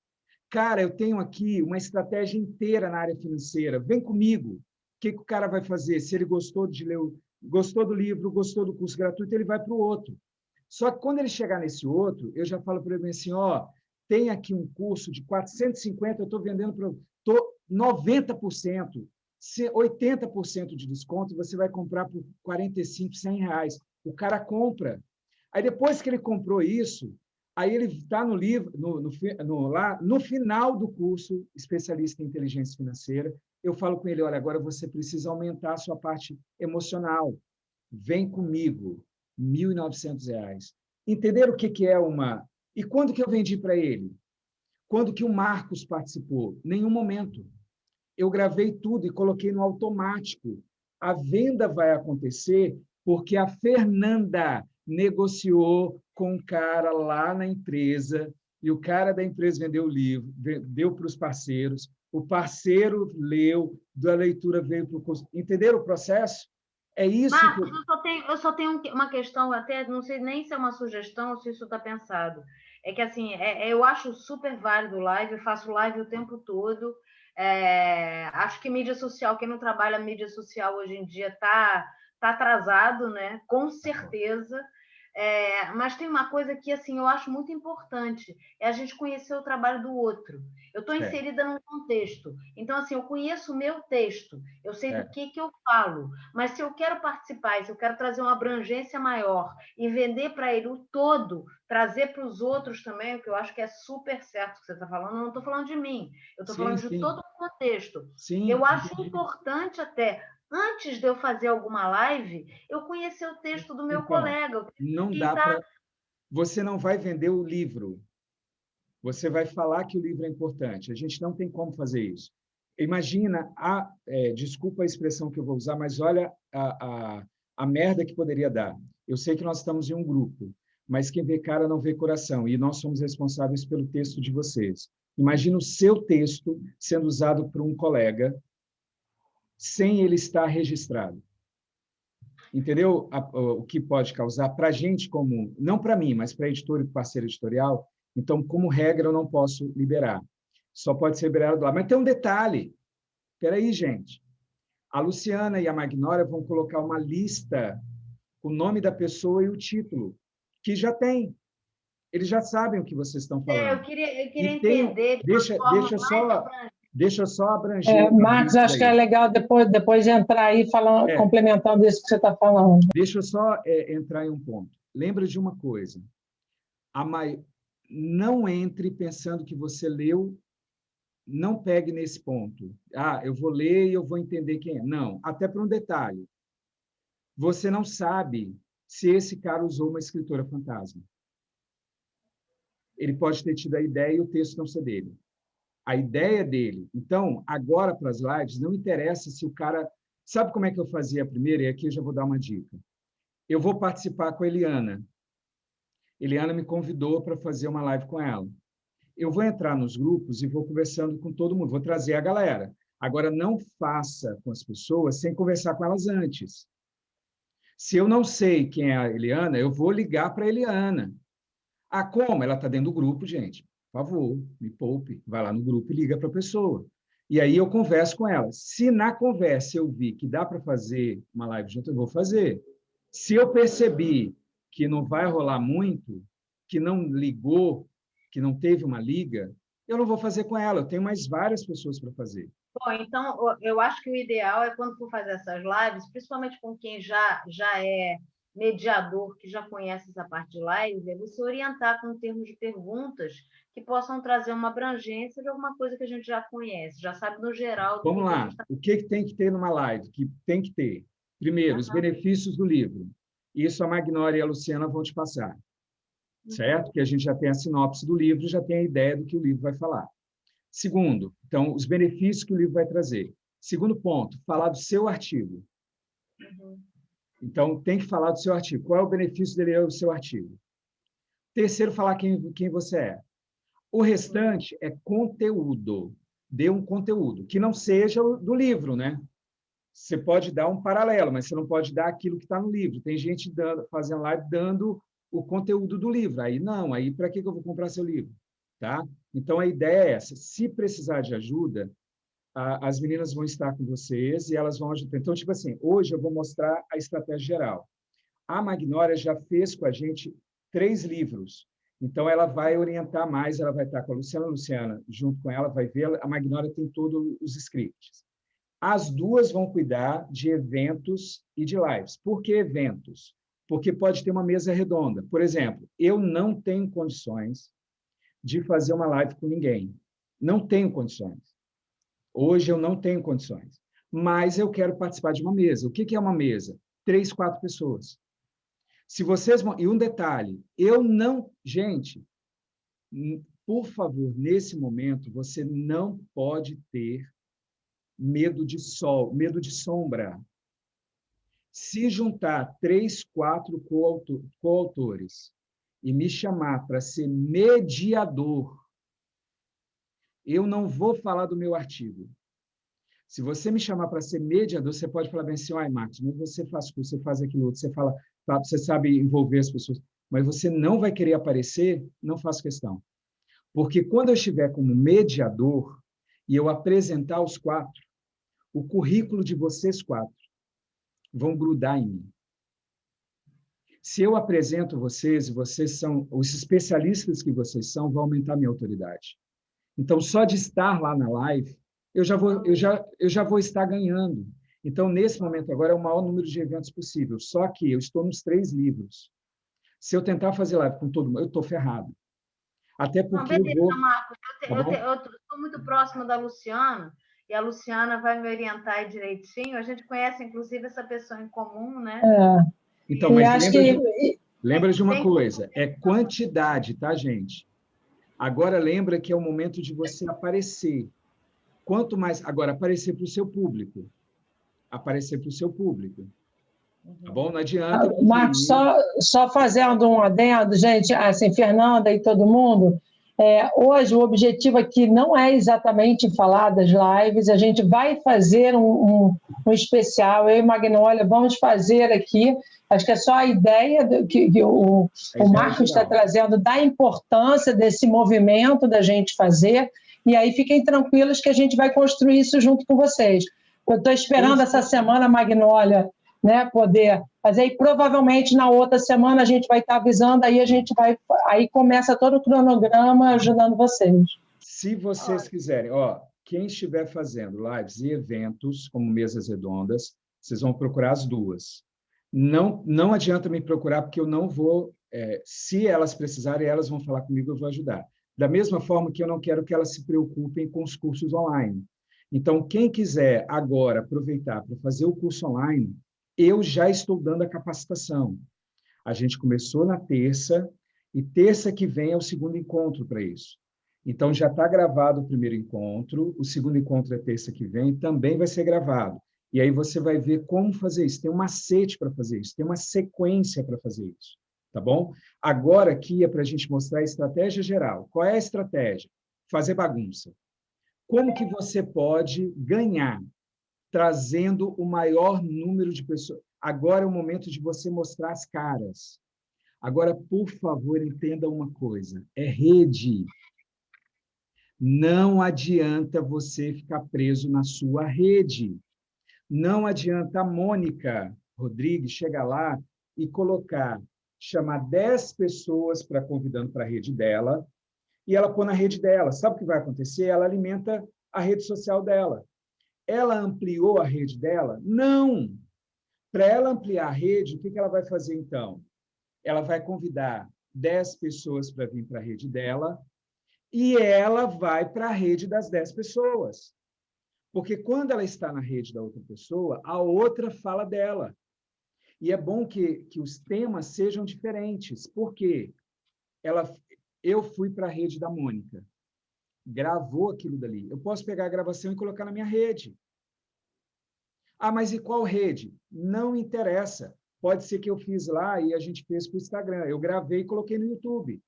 Cara, eu tenho aqui uma estratégia inteira na área financeira, vem comigo. O que o cara vai fazer? Se ele gostou de ler, gostou do livro, gostou do curso gratuito, ele vai para o outro. Só que quando ele chegar nesse outro, eu já falo para ele assim, tem aqui um curso de 450, eu estou vendendo para 90%, 80% de desconto, você vai comprar por 45, R$100. O cara compra. Aí, depois que ele comprou isso, aí ele está no livro, no final do curso, especialista em inteligência financeira, eu falo com ele, olha, agora você precisa aumentar a sua parte emocional. Vem comigo, R$1.900. Entenderam o que é uma... E quando que eu vendi para ele? Quando que o Marcos participou? Nenhum momento. Eu gravei tudo e coloquei no automático. A venda vai acontecer porque a Fernanda negociou com um cara lá na empresa e o cara da empresa vendeu o livro, deu para os parceiros, o parceiro leu, da leitura veio para o curso. Entenderam o processo? É isso. Marcos, eu só tenho uma questão, até não sei nem se é uma sugestão ou se isso está pensado. É que, assim, eu acho super válido live, eu faço live o tempo todo. Acho que mídia social, quem não trabalha mídia social hoje em dia está atrasado, né? Com certeza. Mas tem uma coisa que, assim, eu acho muito importante, é a gente conhecer o trabalho do outro. Eu estou inserida num contexto, então, assim, eu conheço o meu texto, eu sei do que eu falo, mas se eu quero participar, se eu quero trazer uma abrangência maior e vender para ele o todo, trazer para os outros também, o que eu acho que é super certo o que você está falando, eu não estou falando de mim, eu estou falando de todo o contexto. Sim, eu acho importante até... Antes de eu fazer alguma live, eu conhecer o texto do meu colega. Não dá para... Você não vai vender o livro. Você vai falar que o livro é importante. A gente não tem como fazer isso. Imagina, desculpa a expressão que eu vou usar, mas olha a merda que poderia dar. Eu sei que nós estamos em um grupo, mas quem vê cara não vê coração, e nós somos responsáveis pelo texto de vocês. Imagina o seu texto sendo usado por um colega sem ele estar registrado. Entendeu o que pode causar para a gente comum? Não para mim, mas para editor e parceiro editorial. Então, como regra, eu não posso liberar. Só pode ser liberado lá. Mas tem um detalhe. Espera aí, gente. A Luciana e a Magnólia vão colocar uma lista com o nome da pessoa e o título, que já tem. Eles já sabem o que vocês estão falando. Eu queria entender... Deixa eu só abranger. Marcos, acho que é legal depois de entrar aí complementando isso que você está falando. Deixa eu só entrar em um ponto. Lembra de uma coisa. Não entre pensando que você leu, não pegue nesse ponto. Eu vou ler e eu vou entender quem é. Não, até por um detalhe. Você não sabe se esse cara usou uma escritora fantasma. Ele pode ter tido a ideia e o texto não ser dele. A ideia dele. Então, agora, para as lives, não interessa se o cara... Sabe como é que eu fazia primeiro? E aqui eu já vou dar uma dica. Eu vou participar com a Eliana. Eliana me convidou para fazer uma live com ela. Eu vou entrar nos grupos e vou conversando com todo mundo, vou trazer a galera. Agora, não faça com as pessoas sem conversar com elas antes. Se eu não sei quem é a Eliana, eu vou ligar para a Eliana. Como? Ela está dentro do grupo, gente. Por favor, me poupe. Vai lá no grupo e liga para a pessoa. E aí eu converso com ela. Se na conversa eu vi que dá para fazer uma live junto, eu vou fazer. Se eu percebi que não vai rolar muito, que não ligou, que não teve uma liga, eu não vou fazer com ela. Eu tenho mais várias pessoas para fazer. Bom, então, eu acho que o ideal é quando for fazer essas lives, principalmente com quem já é mediador que já conhece essa parte de live, é você orientar com termos de perguntas que possam trazer uma abrangência de alguma coisa que a gente já conhece, já sabe no geral. Vamos lá. O que tem que ter numa live? Que tem que ter? Primeiro, os benefícios do livro. Isso a Magnólia e a Luciana vão te passar. Certo? Que a gente já tem a sinopse do livro, já tem a ideia do que o livro vai falar. Segundo, então, os benefícios que o livro vai trazer. Segundo ponto, falar do seu artigo. Então, tem que falar do seu artigo. Qual é o benefício de ler o seu artigo? Terceiro, falar quem você é. O restante é conteúdo. Dê um conteúdo, que não seja do livro, né? Você pode dar um paralelo, mas você não pode dar aquilo que está no livro. Tem gente fazendo live dando o conteúdo do livro. Aí não, aí para que eu vou comprar seu livro? Tá? Então, a ideia é essa. Se precisar de ajuda, as meninas vão estar com vocês e elas vão ajudar. Então, tipo assim, hoje eu vou mostrar a estratégia geral. A Magnólia já fez com a gente 3 livros. Então, ela vai orientar mais, ela vai estar com a Luciana, junto com ela, vai ver. A Magnólia tem todos os scripts. As duas vão cuidar de eventos e de lives. Por que eventos? Porque pode ter uma mesa redonda. Por exemplo, eu não tenho condições de fazer uma live com ninguém. Não tenho condições. Hoje eu não tenho condições. Mas eu quero participar de uma mesa. O que é uma mesa? 3, 4 pessoas. Se vocês... E um detalhe, eu não... Gente, por favor, nesse momento, você não pode ter medo de sol, medo de sombra. Se juntar 3, 4 coautores e me chamar para ser mediador, eu não vou falar do meu artigo. Se você me chamar para ser mediador, você pode falar bem assim, ai, Marcos, mas você faz curso, você faz aquilo outro, você fala, você sabe envolver as pessoas, mas você não vai querer aparecer, não faço questão. Porque quando eu estiver como mediador e eu apresentar os 4, o currículo de vocês 4 vão grudar em mim. Se eu apresento vocês, e vocês são os especialistas que vocês são, vão aumentar minha autoridade. Então, só de estar lá na live, eu já vou estar ganhando. Então, nesse momento agora, é o maior número de eventos possível. Só que eu estou nos 3 livros. Se eu tentar fazer live com todo mundo, eu estou ferrado. Até porque não, beleza, Marcos. Eu estou muito próximo da Luciana, e a Luciana vai me orientar aí direitinho. A gente conhece, inclusive, essa pessoa em comum, né? Então, mas lembra de uma coisa, é quantidade, tá, gente? Agora, lembra que é o momento de você aparecer. Quanto mais... Agora, aparecer para o seu público. Aparecer para o seu público. Tá bom? Não adianta... Marcos, só fazendo um adendo, gente, assim, Fernanda e todo mundo, hoje o objetivo aqui não é exatamente falar das lives, a gente vai fazer um especial, eu e Magnólia vamos fazer aqui, acho que é só a ideia que o Marcos está trazendo da importância desse movimento da gente fazer, e aí fiquem tranquilos que a gente vai construir isso junto com vocês. Eu estou esperando essa semana, Magnólia, né, poder fazer, e provavelmente na outra semana a gente vai estar avisando, aí começa todo o cronograma ajudando vocês. Se vocês quiserem, quem estiver fazendo lives e eventos, como mesas redondas, vocês vão procurar as duas. Não adianta me procurar, porque eu não vou, se elas precisarem, elas vão falar comigo, eu vou ajudar. Da mesma forma que eu não quero que elas se preocupem com os cursos online. Então, quem quiser agora aproveitar para fazer o curso online, eu já estou dando a capacitação. A gente começou na terça, e terça que vem é o segundo encontro para isso. Então, já está gravado o primeiro encontro, o segundo encontro é terça que vem, também vai ser gravado. E aí você vai ver como fazer isso. Tem um macete para fazer isso, tem uma sequência para fazer isso. Tá bom? Agora, aqui é para a gente mostrar a estratégia geral. Qual é a estratégia? Fazer bagunça. Como que você pode ganhar trazendo o maior número de pessoas? Agora é o momento de você mostrar as caras. Agora, por favor, entenda uma coisa. É rede. Não adianta você ficar preso na sua rede. Não adianta a Mônica Rodrigues chegar lá e chamar 10 pessoas convidando para a rede dela, e ela pôr na rede dela. Sabe o que vai acontecer? Ela alimenta a rede social dela. Ela ampliou a rede dela? Não! Para ela ampliar a rede, o que ela vai fazer, então? Ela vai convidar 10 pessoas para vir para a rede dela e ela vai para a rede das 10 pessoas. Porque quando ela está na rede da outra pessoa, a outra fala dela. E é bom que os temas sejam diferentes. Por quê? Eu fui para a rede da Mônica, gravou aquilo dali. Eu posso pegar a gravação e colocar na minha rede. Ah, mas e qual rede? Não interessa. Pode ser que eu fiz lá e a gente fez para o Instagram. Eu gravei e coloquei no YouTube.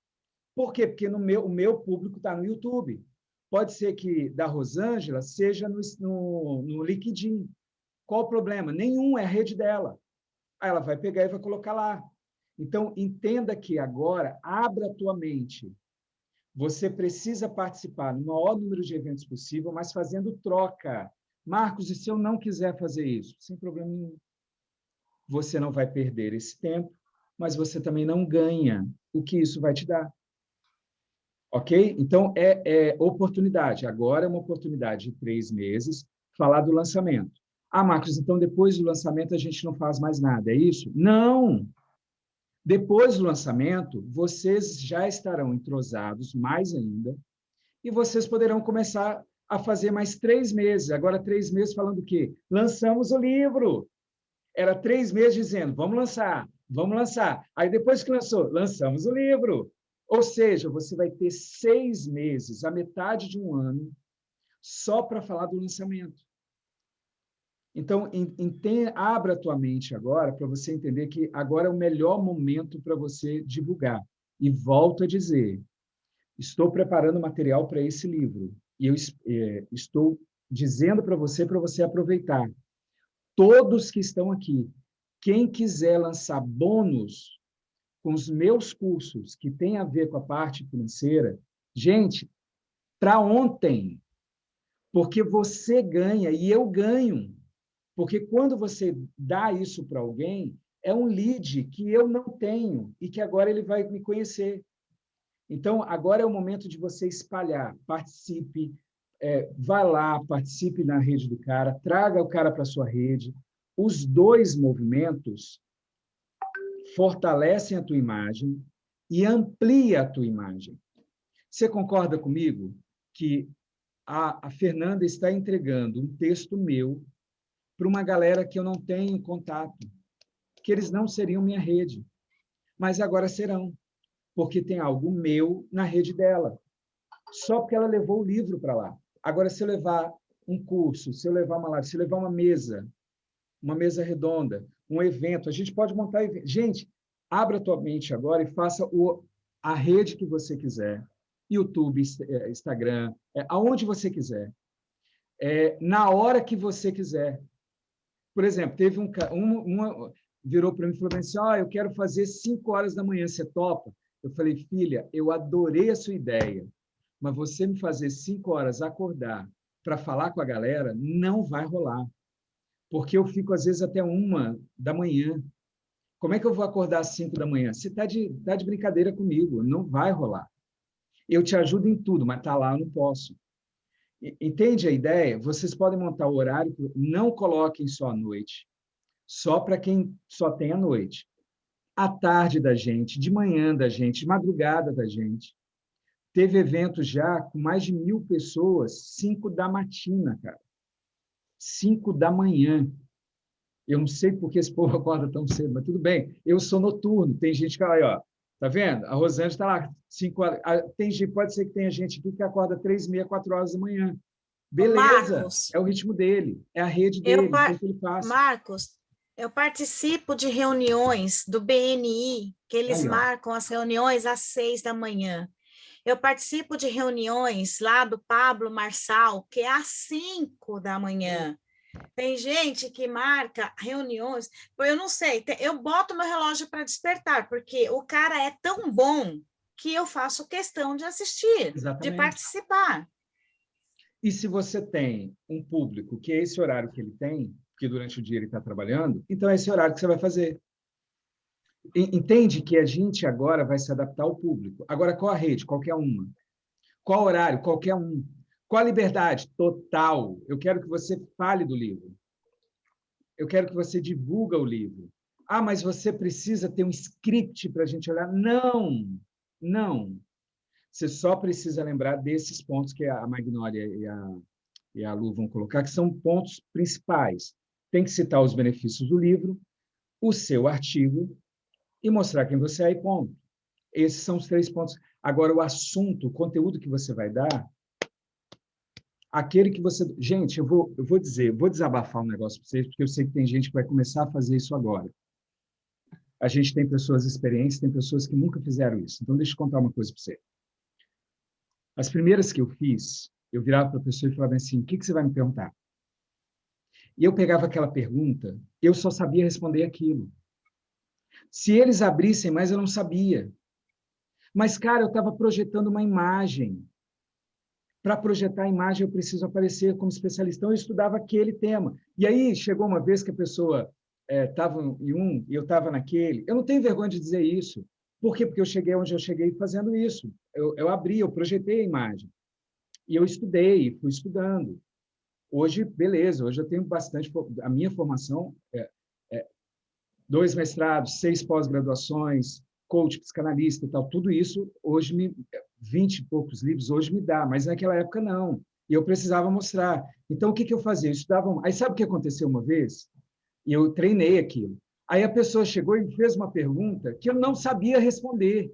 Por quê? Porque o meu público está no YouTube. Pode ser que da Rosângela seja no LinkedIn. Qual o problema? Nenhum, é a rede dela. Aí ela vai pegar e vai colocar lá. Então, entenda que agora, abra a tua mente. Você precisa participar no maior número de eventos possível, mas fazendo troca. Marcos, e se eu não quiser fazer isso? Sem problema nenhum. Você não vai perder esse tempo, mas você também não ganha o que isso vai te dar. Ok? Então, é oportunidade. Agora é uma oportunidade de 3 meses falar do lançamento. Ah, Marcos, então depois do lançamento a gente não faz mais nada, é isso? Não! Depois do lançamento, vocês já estarão entrosados mais ainda e vocês poderão começar a fazer mais 3 meses. Agora, 3 meses falando o quê? Lançamos o livro. Era 3 meses dizendo, vamos lançar, vamos lançar. Aí, depois que lançou, lançamos o livro. Ou seja, você vai ter 6 meses, a metade de um ano, só para falar do lançamento. Então, abra a tua mente agora para você entender que agora é o melhor momento para você divulgar. E volto a dizer, estou preparando material para esse livro. E eu estou dizendo para você aproveitar. Todos que estão aqui, quem quiser lançar bônus com os meus cursos que tem a ver com a parte financeira, gente, para ontem, porque você ganha e eu ganho. Porque quando você dá isso para alguém, é um lead que eu não tenho e que agora ele vai me conhecer. Então, agora é o momento de você espalhar. Participe, vá lá, participe na rede do cara, traga o cara para a sua rede. Os 2 movimentos fortalecem a tua imagem e ampliam a tua imagem. Você concorda comigo que a Fernanda está entregando um texto meu para uma galera que eu não tenho contato, que eles não seriam minha rede, mas agora serão, porque tem algo meu na rede dela, só porque ela levou o livro para lá. Agora, se eu levar um curso, se eu levar uma live, se eu levar uma mesa redonda, um evento, a gente pode montar evento. Gente, abra a tua mente agora e faça a rede que você quiser, YouTube, Instagram, aonde você quiser, na hora que você quiser. Por exemplo, teve uma virou para mim e falou assim, eu quero fazer 5 horas da manhã, você topa? Eu falei, filha, eu adorei a sua ideia, mas você me fazer 5 horas acordar para falar com a galera, não vai rolar. Porque eu fico, às vezes, até 1 da manhã. Como é que eu vou acordar às 5 da manhã? Você está de brincadeira comigo, não vai rolar. Eu te ajudo em tudo, mas está lá, eu não posso. Entende a ideia? Vocês podem montar o horário, não coloquem só à noite, só para quem só tem à noite. À tarde da gente, de manhã da gente, de madrugada da gente. Teve evento já com mais de 1.000 pessoas, 5 da matina, cara. 5 da manhã. Eu não sei por que esse povo acorda tão cedo, mas tudo bem. Eu sou noturno. Tem gente que aí, ó, tá vendo? A Rosângela está lá, 5 horas. Pode ser que tenha gente aqui que acorda 3h30, 4 horas da manhã. Beleza, Marcos, é o ritmo dele, é a rede dele, então que ele passa. Marcos, eu participo de reuniões do BNI, que eles marcam as reuniões às 6 da manhã. Eu participo de reuniões lá do Pablo Marçal, que é às 5 da manhã. Tem gente que marca reuniões, eu não sei, eu boto meu relógio para despertar, porque o cara é tão bom que eu faço questão de assistir, de participar. E se você tem um público que é esse horário que ele tem, que durante o dia ele está trabalhando, então é esse horário que você vai fazer. Entende que a gente agora vai se adaptar ao público. Agora, qual a rede? Qualquer uma. Qual horário? Qualquer um. Qual a liberdade? Total. Eu quero que você fale do livro. eu quero que você divulgue o livro. Ah, mas você precisa ter um script para a gente olhar. Não, não. Você só precisa lembrar desses pontos que a Magnólia e a Lu vão colocar, que são pontos principais. Tem que citar os benefícios do livro, o seu artigo e mostrar quem você é e ponto. Esses são os 3 pontos. Agora, o assunto, o conteúdo que você vai dar, aquele que você... Gente, eu vou desabafar um negócio para vocês, porque eu sei que tem gente que vai começar a fazer isso agora. A gente tem pessoas experientes, tem pessoas que nunca fizeram isso. Então, deixa eu contar uma coisa para você. As primeiras que eu fiz, eu virava para a pessoa e falava assim, o que você vai me perguntar? E eu pegava aquela pergunta, eu só sabia responder aquilo. Se eles abrissem mais, eu não sabia. Mas, cara, eu estava projetando uma imagem. Para projetar a imagem, eu preciso aparecer como especialista. Então, eu estudava aquele tema. E aí, chegou uma vez que a pessoa estava em um e eu estava naquele. Eu não tenho vergonha de dizer isso. Por quê? Porque eu cheguei onde eu cheguei fazendo isso. Eu abri, eu projetei a imagem. E eu estudei, fui estudando. Hoje, beleza, hoje eu tenho bastante... A minha formação 2 mestrados, 6 pós-graduações, coach, psicanalista e tal, tudo isso, hoje, 20 e poucos livros, hoje me dá, mas naquela época não. E eu precisava mostrar. Então, o que eu fazia? Eu estudava... Aí, sabe o que aconteceu uma vez? E eu treinei aquilo. Aí a pessoa chegou e me fez uma pergunta que eu não sabia responder.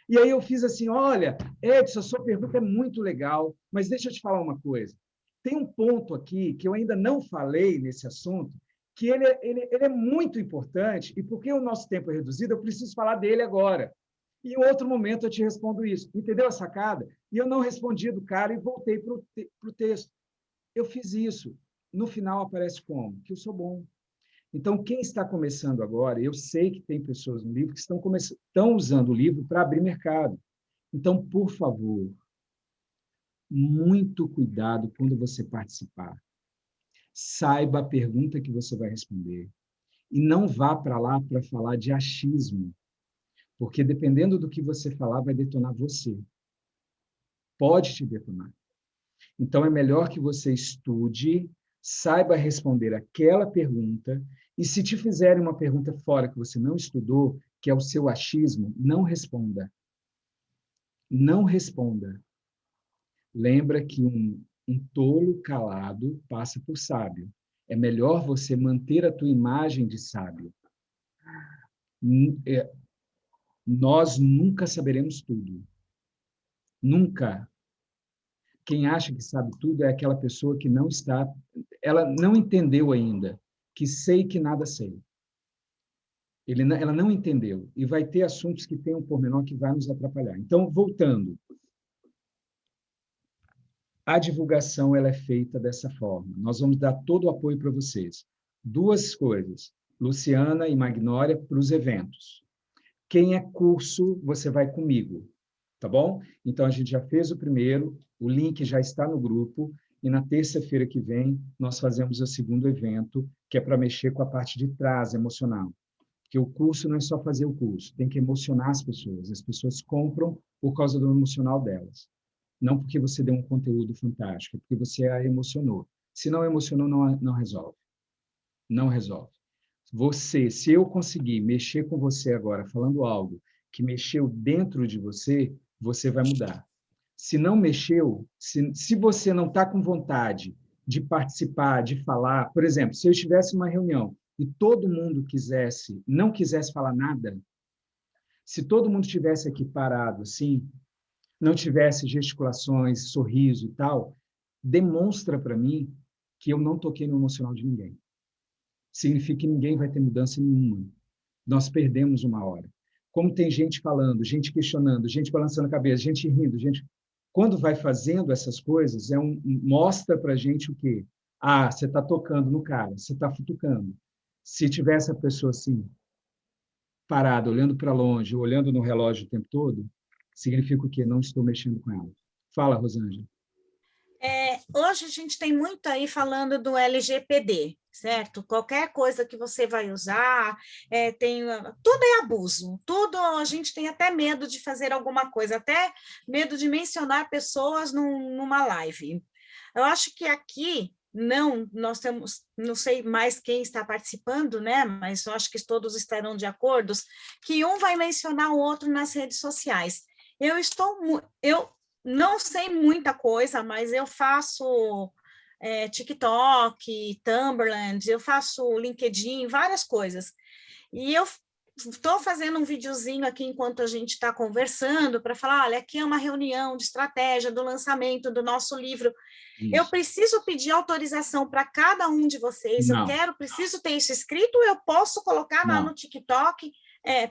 E aí eu fiz assim, olha, Edson, a sua pergunta é muito legal, mas deixa eu te falar uma coisa. Tem um ponto aqui que eu ainda não falei nesse assunto, que ele é muito importante, e porque o nosso tempo é reduzido, eu preciso falar dele agora. E em outro momento eu te respondo isso. Entendeu a sacada? E eu não respondi do cara e voltei para o texto. Eu fiz isso. No final aparece como? Que eu sou bom. Então, quem está começando agora, eu sei que tem pessoas no livro que estão usando o livro para abrir mercado. Então, por favor, muito cuidado quando você participar. Saiba a pergunta que você vai responder. E não vá para lá para falar de achismo, porque dependendo do que você falar, vai detonar você. Pode te detonar. Então, é melhor que você estude, saiba responder aquela pergunta, e se te fizerem uma pergunta fora que você não estudou, que é o seu achismo, não responda. Não responda. Lembra que um tolo calado passa por sábio. É melhor você manter a tua imagem de sábio. Nós nunca saberemos tudo. Nunca. Quem acha que sabe tudo é aquela pessoa que não está... Ela não entendeu ainda que sei que nada sei. Ela não entendeu. E vai ter assuntos que tem um pormenor que vai nos atrapalhar. Então, voltando. A divulgação ela é feita dessa forma. Nós vamos dar todo o apoio para vocês. 2 coisas. Luciana e Magnólia para os eventos. Quem é curso, você vai comigo. Tá bom? Então, a gente já fez o primeiro, o link já está no grupo, e na terça-feira que vem, nós fazemos o segundo evento, que é para mexer com a parte de trás, emocional. Porque o curso não é só fazer o curso, tem que emocionar as pessoas compram por causa do emocional delas. Não porque você deu um conteúdo fantástico, porque você a emocionou. Se não emocionou, não resolve. Não resolve. Se eu conseguir mexer com você agora, falando algo que mexeu dentro de você, você vai mudar. Se não mexeu, se você não está com vontade de participar, de falar, por exemplo, se eu estivesse em uma reunião e todo mundo não quisesse falar nada, se todo mundo estivesse aqui parado, assim, não tivesse gesticulações, sorriso e tal, demonstra para mim que eu não toquei no emocional de ninguém. Significa que ninguém vai ter mudança nenhuma. Nós perdemos uma hora. Como tem gente falando, gente questionando, gente balançando a cabeça, gente rindo, gente... Quando vai fazendo essas coisas, mostra para a gente o quê? Ah, você está tocando no cara, você está futucando. Se tivesse a pessoa assim, parada, olhando para longe, olhando no relógio o tempo todo, significa o quê? Não estou mexendo com ela. Fala, Rosângela. Hoje a gente tem muito aí falando do LGPD, certo? Qualquer coisa que você vai usar, tudo é abuso, tudo a gente tem até medo de fazer alguma coisa, até medo de mencionar pessoas numa live. Eu acho que aqui, nós temos, não sei mais quem está participando, né? Mas eu acho que todos estarão de acordo, que um vai mencionar o outro nas redes sociais. Eu não sei muita coisa, mas eu faço TikTok, Tumblr, eu faço LinkedIn, várias coisas. E eu estou fazendo um videozinho aqui enquanto a gente está conversando para falar, olha, aqui é uma reunião de estratégia do lançamento do nosso livro. Isso. Eu preciso pedir autorização para cada um de vocês. Não. Preciso ter isso escrito, eu posso colocar lá no TikTok,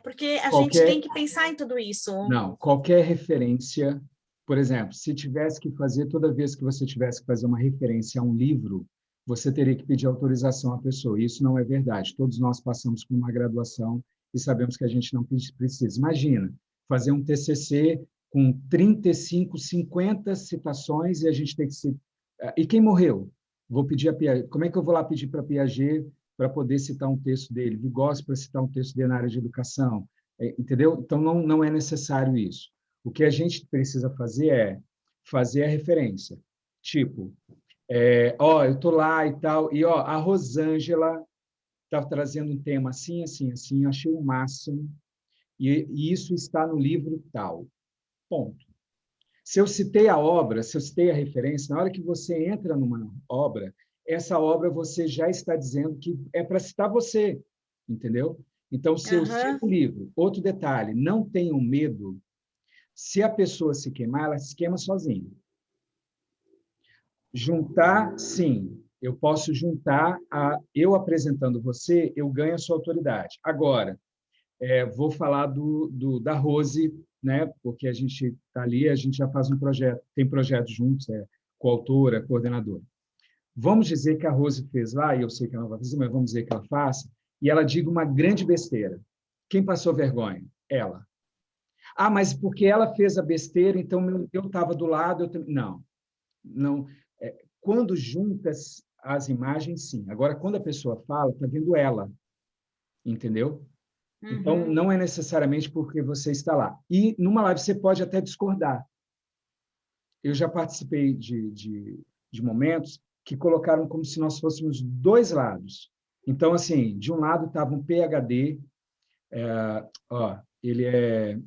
porque a gente tem que pensar em tudo isso. Não, qualquer referência, por exemplo, se tivesse que fazer, toda vez que você tivesse que fazer uma referência a um livro, você teria que pedir autorização à pessoa. Isso não é verdade. Todos nós passamos por uma graduação e sabemos que a gente não precisa. Imagina, fazer um TCC com 35, 50 citações e a gente tem que se... E quem morreu? Vou pedir a Piaget. Como é que eu vou lá pedir para Piaget para poder citar um texto dele? Vygotsky para citar um texto dele na área de educação? Entendeu? Então, não é necessário isso. O que a gente precisa fazer é fazer a referência. Tipo, eu estou lá e tal, e a Rosângela estava trazendo um tema assim, assim, assim, eu achei o máximo, e isso está no livro tal. Ponto. Se eu citei a obra, se eu citei a referência, na hora que você entra numa obra, essa obra você já está dizendo que é para citar você, entendeu? Então, se eu cito o livro, outro detalhe, não tenham medo, se a pessoa se queimar, ela se queima sozinha. Juntar, sim. Eu posso juntar, eu apresentando você, eu ganho a sua autoridade. Agora, vou falar da Rose, né? Porque a gente está ali, a gente já faz um projeto, tem projetos juntos, coautora, coordenadora. Vamos dizer que a Rose fez lá, e eu sei que ela não vai fazer, mas vamos dizer que ela faça, e ela diga uma grande besteira. Quem passou vergonha? Ela. Ah, mas porque ela fez a besteira, então eu estava do lado... Não. Quando juntas as imagens, sim. Agora, quando a pessoa fala, está vendo ela, entendeu? Então, não é necessariamente porque você está lá. E, numa live, você pode até discordar. Eu já participei de momentos que colocaram como se nós fôssemos dois lados. Então, assim, de um lado estava um PhD, ele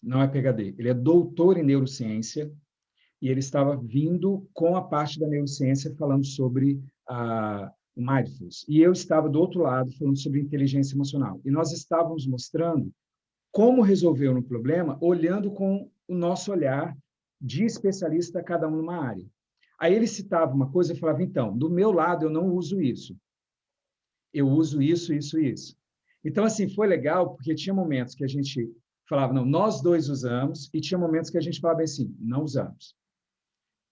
não é PhD, ele é doutor em neurociência, e ele estava vindo com a parte da neurociência falando sobre o mindfulness. E eu estava do outro lado falando sobre inteligência emocional. E nós estávamos mostrando como resolver um problema olhando com o nosso olhar de especialista, cada um numa área. Aí ele citava uma coisa e falava, então, do meu lado eu não uso isso. Eu uso isso, isso e isso. Então, assim, foi legal porque tinha momentos que a gente falava, não, nós dois usamos, e tinha momentos que a gente falava assim, não usamos.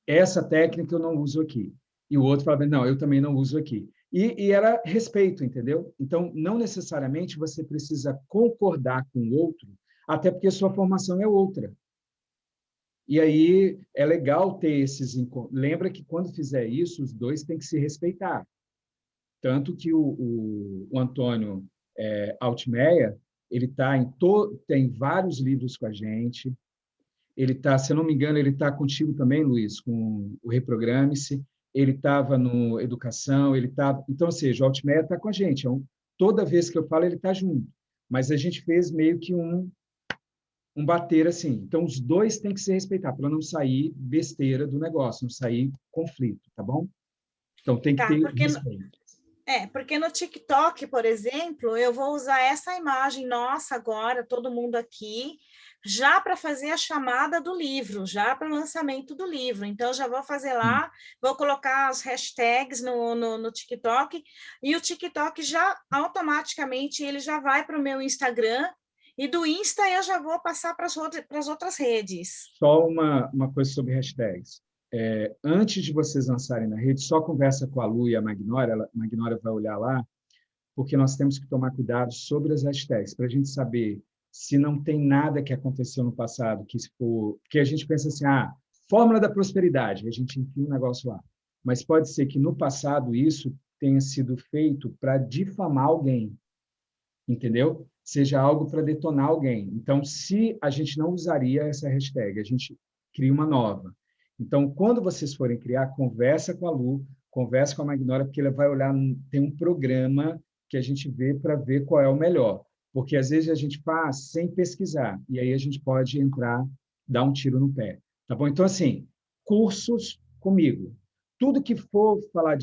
Essa técnica eu não uso aqui. E o outro falava, não, eu também não uso aqui. E era respeito, entendeu? Então, não necessariamente você precisa concordar com o outro, até porque sua formação é outra. E aí é legal ter esses encontros. Lembra que quando fizer isso, os dois têm que se respeitar. Tanto que o Antônio Altmeia, ele tem vários livros com a gente. Ele está, se eu não me engano, ele está contigo também, Luiz, com o Reprograme-se. Ele estava no Educação, ele estava... Então, ou seja, o Altmeia está com a gente. Toda vez que eu falo, ele está junto. Mas a gente fez meio que um bater assim. Então, os dois têm que se respeitar, para não sair besteira do negócio, não sair conflito, tá bom? Então, tem que ter respeito. Porque no TikTok, por exemplo, eu vou usar essa imagem nossa agora, todo mundo aqui, já para fazer a chamada do livro, já para o lançamento do livro. Então, já vou fazer lá, vou colocar as hashtags no TikTok, e o TikTok já, automaticamente, ele já vai para o meu Instagram, e do Insta eu já vou passar para as outras redes. Só uma coisa sobre hashtags. Antes de vocês lançarem na rede, só conversa com a Lu e a Magnória, a Magnória vai olhar lá, porque nós temos que tomar cuidado sobre as hashtags, para a gente saber se não tem nada que aconteceu no passado, que a gente pensa assim, fórmula da prosperidade, a gente enfia um negócio lá. Mas pode ser que no passado isso tenha sido feito para difamar alguém, entendeu? Seja algo para detonar alguém. Então, se a gente não usaria essa hashtag, a gente cria uma nova. Então, quando vocês forem criar, conversa com a Lu, converse com a Magnólia, porque ela vai olhar, tem um programa que a gente vê para ver qual é o melhor. Porque, às vezes, a gente faz sem pesquisar, e aí a gente pode entrar, dar um tiro no pé. Tá bom? Então, assim, cursos comigo. Tudo que for falar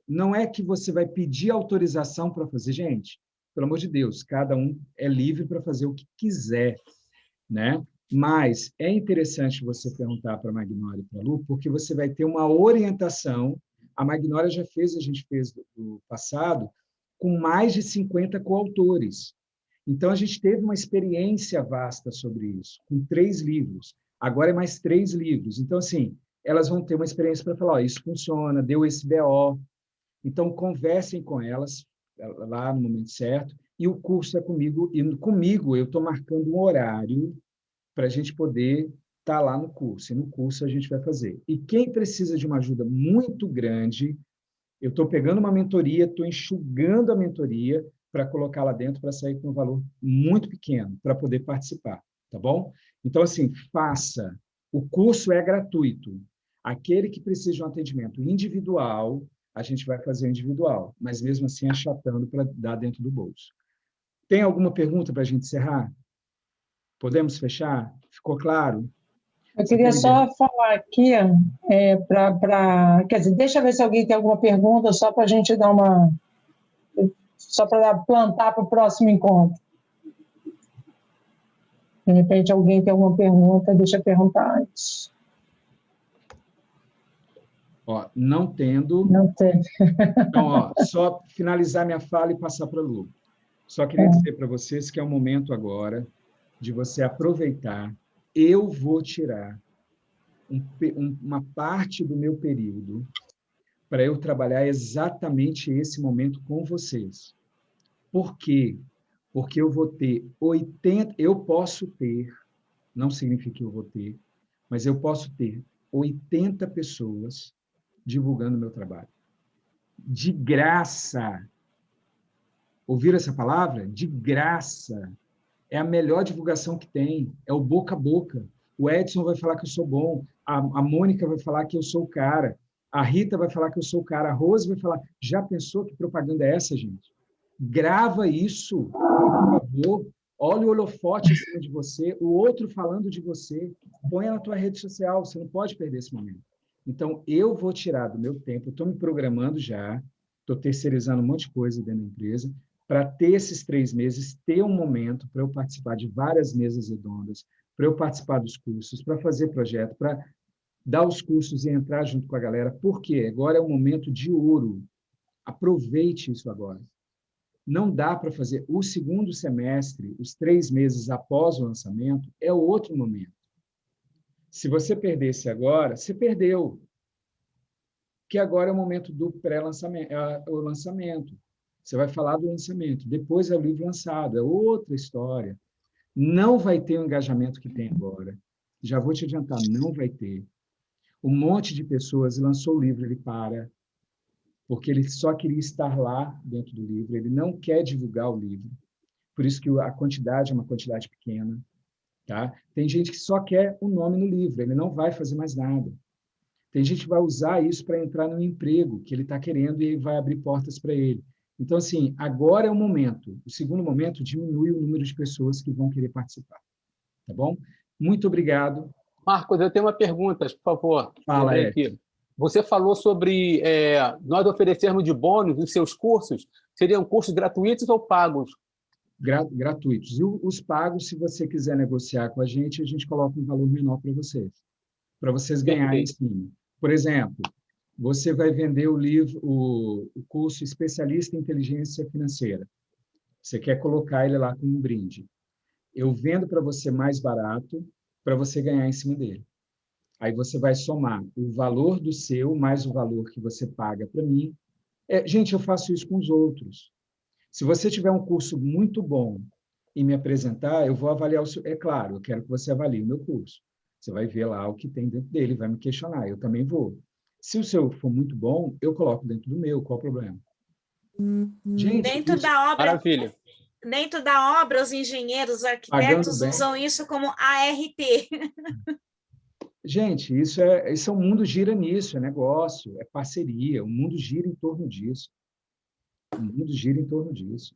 não é que você vai pedir autorização para fazer, gente. Pelo amor de Deus, cada um é livre para fazer o que quiser, né? Mas é interessante você perguntar para a Magnólia e para a Lu, porque você vai ter uma orientação. A Magnólia já fez, a gente fez do passado, com mais de 50 coautores. Então, a gente teve uma experiência vasta sobre isso, com 3 livros. Agora é mais 3 livros. Então, assim, elas vão ter uma experiência para falar, isso funciona, deu esse BO. Então, conversem com elas lá no momento certo, e o curso é comigo, e comigo eu estou marcando um horário para a gente poder estar lá no curso, e no curso a gente vai fazer. E quem precisa de uma ajuda muito grande, eu estou pegando uma mentoria, estou enxugando a mentoria para colocar lá dentro, para sair com um valor muito pequeno, para poder participar, tá bom? Então, assim, faça. O curso é gratuito. Aquele que precisa de um atendimento individual, a gente vai fazer individual, mas mesmo assim achatando para dar dentro do bolso. Tem alguma pergunta para a gente encerrar? Podemos fechar? Ficou claro? Eu queria só falar aqui, quer dizer, deixa eu ver se alguém tem alguma pergunta, só para a gente dar uma... Só para plantar para o próximo encontro. De repente, alguém tem alguma pergunta, deixa eu perguntar antes. Ó, não tendo... Não tem. Então, ó, só finalizar minha fala e passar para a Lu. Só queria dizer para vocês que é o momento agora de você aproveitar. Eu vou tirar uma parte do meu período para eu trabalhar exatamente esse momento com vocês. Por quê? Porque eu vou ter 80... Eu posso ter, não significa que eu vou ter, mas eu posso ter 80 pessoas divulgando o meu trabalho. De graça. Ouviram essa palavra? De graça. É a melhor divulgação que tem. É o boca a boca. O Edson vai falar que eu sou bom. A Mônica vai falar que eu sou o cara. A Rita vai falar que eu sou o cara. A Rose vai falar... Já pensou que propaganda é essa, gente? Grava isso, por favor. Olha o holofote em cima de você, o outro falando de você. Põe na tua rede social. Você não pode perder esse momento. Então, eu vou tirar do meu tempo. Estou me programando já. Estou terceirizando um monte de coisa dentro da empresa para ter esses 3 meses, ter um momento para eu participar de várias mesas redondas, para eu participar dos cursos, para fazer projeto, para dar os cursos e entrar junto com a galera. Por quê? Agora é um momento de ouro. Aproveite isso agora. Não dá para fazer. O segundo semestre, os 3 meses após o lançamento, é outro momento. Se você perdesse agora, você perdeu. Porque agora é o momento do pré-lançamento, o lançamento. Você vai falar do lançamento. Depois é o livro lançado, é outra história. Não vai ter o engajamento que tem agora. Já vou te adiantar, não vai ter. Um monte de pessoas lançou o livro, ele para, porque ele só queria estar lá dentro do livro, ele não quer divulgar o livro. Por isso que a quantidade é uma quantidade pequena. Tá? Tem gente que só quer o nome no livro, ele não vai fazer mais nada. Tem gente que vai usar isso para entrar no emprego que ele está querendo e vai abrir portas para ele. Então, assim, agora é o momento. O segundo momento diminui o número de pessoas que vão querer participar. Tá bom? Muito obrigado. Marcos, eu tenho uma pergunta, por favor. Fala, aqui. Você falou sobre nós oferecermos de bônus os seus cursos. Seriam cursos gratuitos ou pagos? Gratuitos. E os pagos, se você quiser negociar com a gente coloca um valor menor para vocês ganharem em cima. Por exemplo, você vai vender o livro, o curso Especialista em Inteligência Financeira. Você quer colocar ele lá como um brinde. Eu vendo para você mais barato para você ganhar em cima dele. Aí você vai somar o valor do seu mais o valor que você paga para mim. Gente, eu faço isso com os outros. Se você tiver um curso muito bom e me apresentar, eu vou avaliar o seu... É claro, eu quero que você avalie o meu curso. Você vai ver lá o que tem dentro dele, vai me questionar. Eu também vou. Se o seu for muito bom, eu coloco dentro do meu. Qual o problema? Gente, da obra, maravilha. Dentro da obra, os engenheiros, os arquitetos usam isso como ART. Gente, o mundo gira nisso, é negócio, é parceria, o mundo gira em torno disso. O mundo gira em torno disso.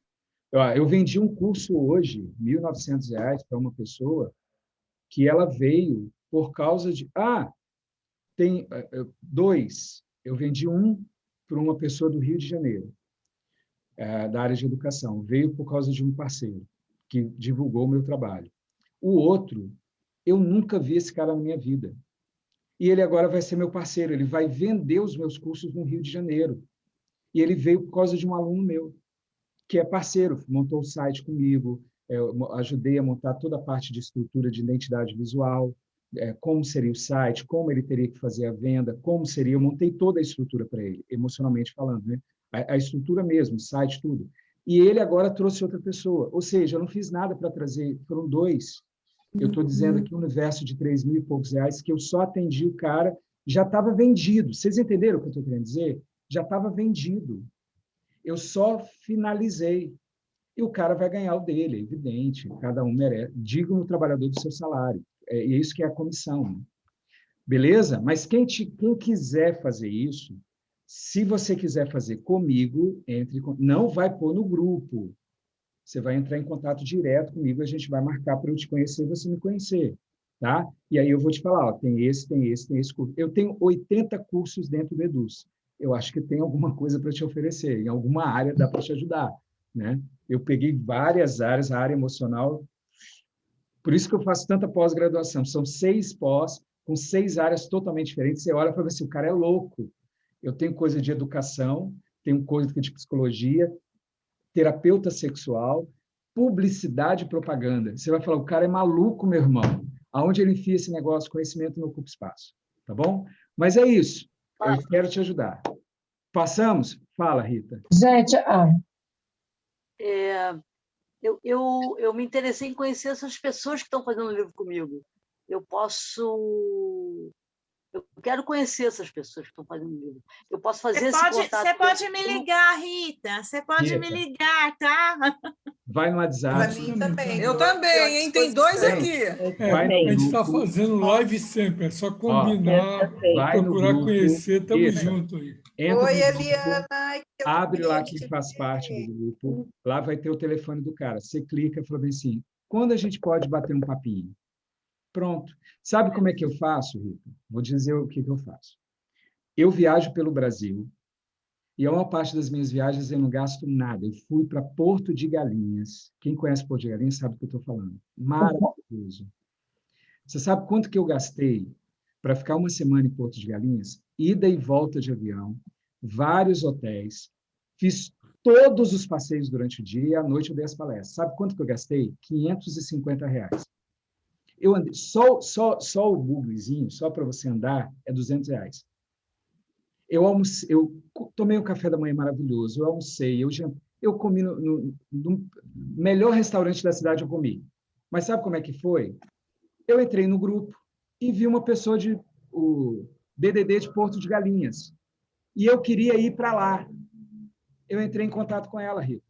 Eu vendi um curso hoje, R$ 1.900, para uma pessoa que ela veio por causa de... tem 2. Eu vendi um para uma pessoa do Rio de Janeiro, da área de educação. Veio por causa de um parceiro que divulgou o meu trabalho. O outro, eu nunca vi esse cara na minha vida. E ele agora vai ser meu parceiro. Ele vai vender os meus cursos no Rio de Janeiro. E ele veio por causa de um aluno meu, que é parceiro, montou o site comigo, eu ajudei a montar toda a parte de estrutura de identidade visual, como seria o site, como ele teria que fazer a venda, como seria, eu montei toda a estrutura para ele, emocionalmente falando, né? A estrutura mesmo, o site, tudo. E ele agora trouxe outra pessoa, ou seja, eu não fiz nada para trazer, foram 2. Eu estou dizendo aqui um universo de R$3.000 e poucos que eu só atendi o cara, já estava vendido. Vocês entenderam o que eu estou querendo dizer? Já estava vendido. Eu só finalizei. E o cara vai ganhar o dele, é evidente. Cada um merece. Diga no trabalhador do seu salário. E é isso que é a comissão. Né? Beleza? Mas quem quiser fazer isso, se você quiser fazer comigo, não vai pôr no grupo. Você vai entrar em contato direto comigo, a gente vai marcar para eu te conhecer e você me conhecer. Tá? E aí eu vou te falar, tem esse curso. Eu tenho 80 cursos dentro do Eduz. Eu acho que tem alguma coisa para te oferecer, em alguma área dá para te ajudar, né? Eu peguei várias áreas, a área emocional, por isso que eu faço tanta pós-graduação, são 6 pós, com 6 áreas totalmente diferentes, você olha para ver se o cara é louco. Eu tenho coisa de educação, tenho coisa de psicologia, terapeuta sexual, publicidade e propaganda. Você vai falar, o cara é maluco, meu irmão. Aonde ele enfia esse negócio? Conhecimento não ocupa espaço, tá bom? Mas é isso. Eu quero te ajudar. Passamos? Fala, Rita. Gente, eu me interessei em conhecer essas pessoas que estão fazendo o livro comigo. Eu quero conhecer essas pessoas que estão fazendo o livro. Eu posso fazer esse contato. Você pode me ligar, Rita. Você pode me ligar, tá? Vai no WhatsApp. Para mim também. Eu também, hein? Tem 2 aqui. Vai a gente está fazendo live sempre, é só combinar, procurar conhecer, estamos juntos aí. Oi, Eliana. Abre lá quem faz parte do grupo, lá vai ter o telefone do cara. Você clica e fala assim, quando a gente pode bater um papinho? Pronto. Sabe como é que eu faço, Rita? Vou dizer o que eu faço. Eu viajo pelo Brasil, e a maior parte das minhas viagens eu não gasto nada. Eu fui para Porto de Galinhas. Quem conhece Porto de Galinhas sabe do que eu estou falando. Maravilhoso. Você sabe quanto que eu gastei para ficar uma semana em Porto de Galinhas? Ida e volta de avião, vários hotéis, fiz todos os passeios durante o dia e à noite eu dei as palestras. Sabe quanto que eu gastei? R$550. Eu andei, só o buglezinho, só para você andar, é R$200. Eu tomei um café da manhã maravilhoso, eu almocei, eu comi no melhor restaurante da cidade, eu comi. Mas sabe como é que foi? Eu entrei no grupo e vi uma pessoa o DDD de Porto de Galinhas. E eu queria ir para lá. Eu entrei em contato com ela, Rita.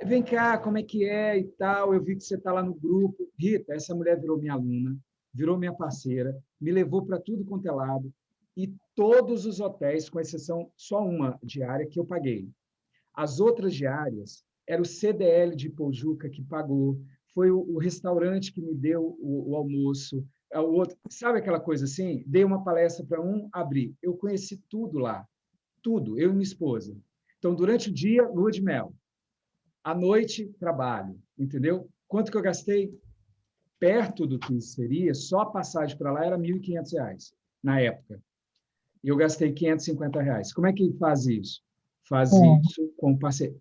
Vem cá, como é que é e tal, eu vi que você está lá no grupo. Rita, essa mulher virou minha aluna, virou minha parceira, me levou para tudo quanto é lado, e todos os hotéis, com exceção só uma diária, que eu paguei. As outras diárias, era o CDL de Pojuca que pagou, foi o restaurante que me deu o almoço, o outro, sabe aquela coisa assim? Dei uma palestra para abri. Eu conheci tudo lá, tudo, eu e minha esposa. Então, durante o dia, lua de mel. À noite, trabalho, entendeu? Quanto que eu gastei? Perto do que seria, só a passagem para lá era R$1.500, na época. E eu gastei R$550. Como é que faz isso? Faz isso com o parceiro.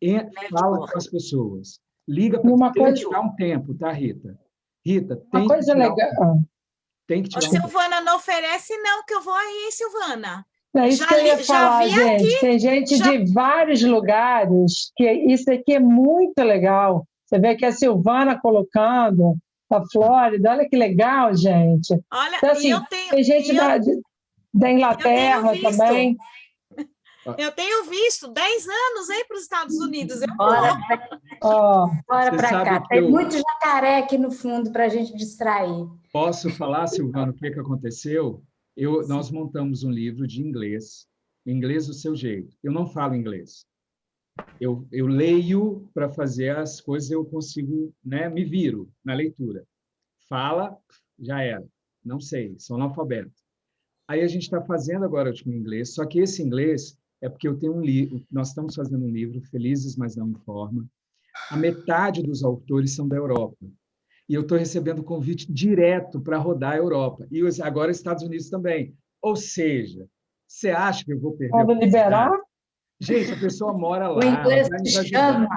Fala com as pessoas. Liga para tirar um tempo, tá, Rita? Rita, tem que tirar tem que tirar Silvana, não oferece não, que eu vou aí, Silvana. É isso que eu ia falar, gente. Aqui, tem gente de vários lugares, que isso aqui é muito legal. Você vê que a Silvana colocando a Flórida, olha que legal, gente. Olha, então, assim, tem gente da Inglaterra também. Eu tenho visto 10 anos aí para os Estados Unidos. Bora para cá. Tem muito jacaré aqui no fundo para a gente distrair. Posso falar, Silvana, o que aconteceu? Nós montamos um livro de inglês do seu jeito. Eu não falo inglês. Eu leio para fazer as coisas, eu consigo, né, me viro na leitura. Fala, já era. Não sei, sou analfabeto. Aí a gente está fazendo agora o inglês, só que esse inglês é porque eu tenho um livro, nós estamos fazendo um livro, Felizes, mas não em forma. A metade dos autores são da Europa. E eu estou recebendo convite direto para rodar a Europa. E agora Estados Unidos também. Ou seja, você acha que eu vou perder? Quando liberar? Gente, a pessoa mora lá. O inglês se chama.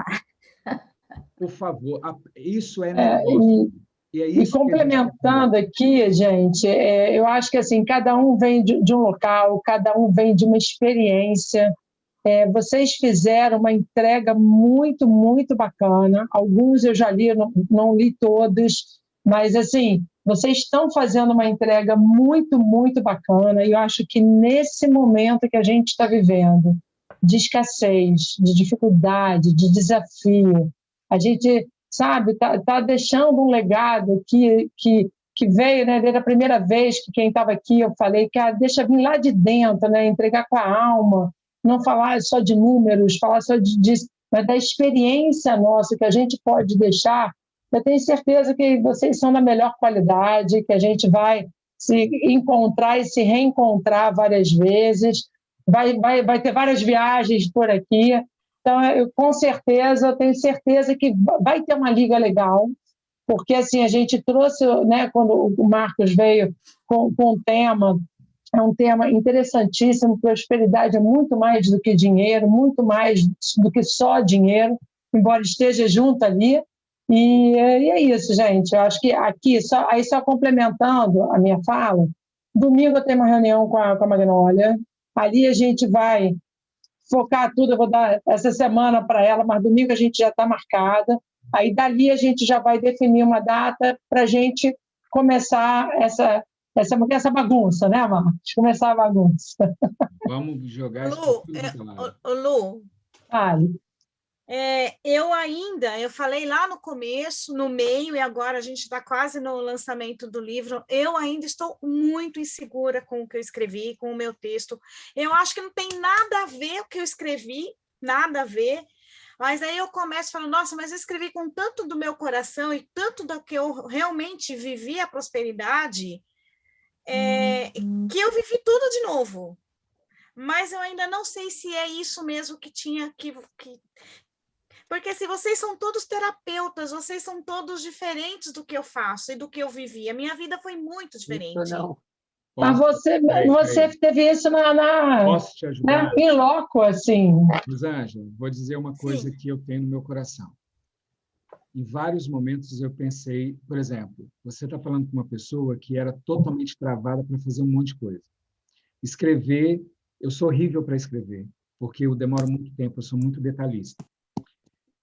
Por favor, isso é negócio. E complementando aqui, gente, eu acho que assim, cada um vem de um local, cada um vem de uma experiência. Vocês fizeram uma entrega muito, muito bacana. Alguns eu já li, não li todos, mas assim, vocês estão fazendo uma entrega muito, muito bacana. E eu acho que nesse momento que a gente está vivendo, de escassez, de dificuldade, de desafio, a gente, sabe, tá deixando um legado que veio, né, desde a primeira vez que quem estava aqui, eu falei, cara, deixa vir lá de dentro, né, entregar com a alma, não falar só de números, falar só mas da experiência nossa que a gente pode deixar. Eu tenho certeza que vocês são da melhor qualidade, que a gente vai se encontrar e se reencontrar várias vezes, vai ter várias viagens por aqui. Então, com certeza, eu tenho certeza que vai ter uma liga legal, porque assim, a gente trouxe, né, quando o Marcos veio com um tema, é um tema interessantíssimo. Prosperidade é muito mais do que dinheiro, muito mais do que só dinheiro, embora esteja junto ali. E é isso, gente. Eu acho que aqui, só complementando a minha fala, domingo eu tenho uma reunião com a Magnólia, ali a gente vai focar tudo, eu vou dar essa semana para ela, mas domingo a gente já está marcada. Aí dali a gente já vai definir uma data para a gente começar essa bagunça, né, Marcos? Começar a bagunça. Vamos jogar isso tudo. Lu, eu falei lá no começo, no meio, e agora a gente está quase no lançamento do livro, eu ainda estou muito insegura com o que eu escrevi, com o meu texto. Eu acho que não tem nada a ver o que eu escrevi, nada a ver, mas aí eu começo falando, nossa, mas eu escrevi com tanto do meu coração e tanto do que eu realmente vivi a prosperidade, que eu vivi tudo de novo. Mas eu ainda não sei se é isso mesmo que tinha que... Porque se vocês são todos terapeutas, vocês são todos diferentes do que eu faço e do que eu vivi. A minha vida foi muito diferente. Isso não. Mas você teve isso Posso te ajudar? Em loco, assim. Rosângela, vou dizer uma coisa que eu tenho no meu coração. Em vários momentos eu pensei, por exemplo, você está falando com uma pessoa que era totalmente travada para fazer um monte de coisa. Escrever, eu sou horrível para escrever, porque eu demoro muito tempo, eu sou muito detalhista.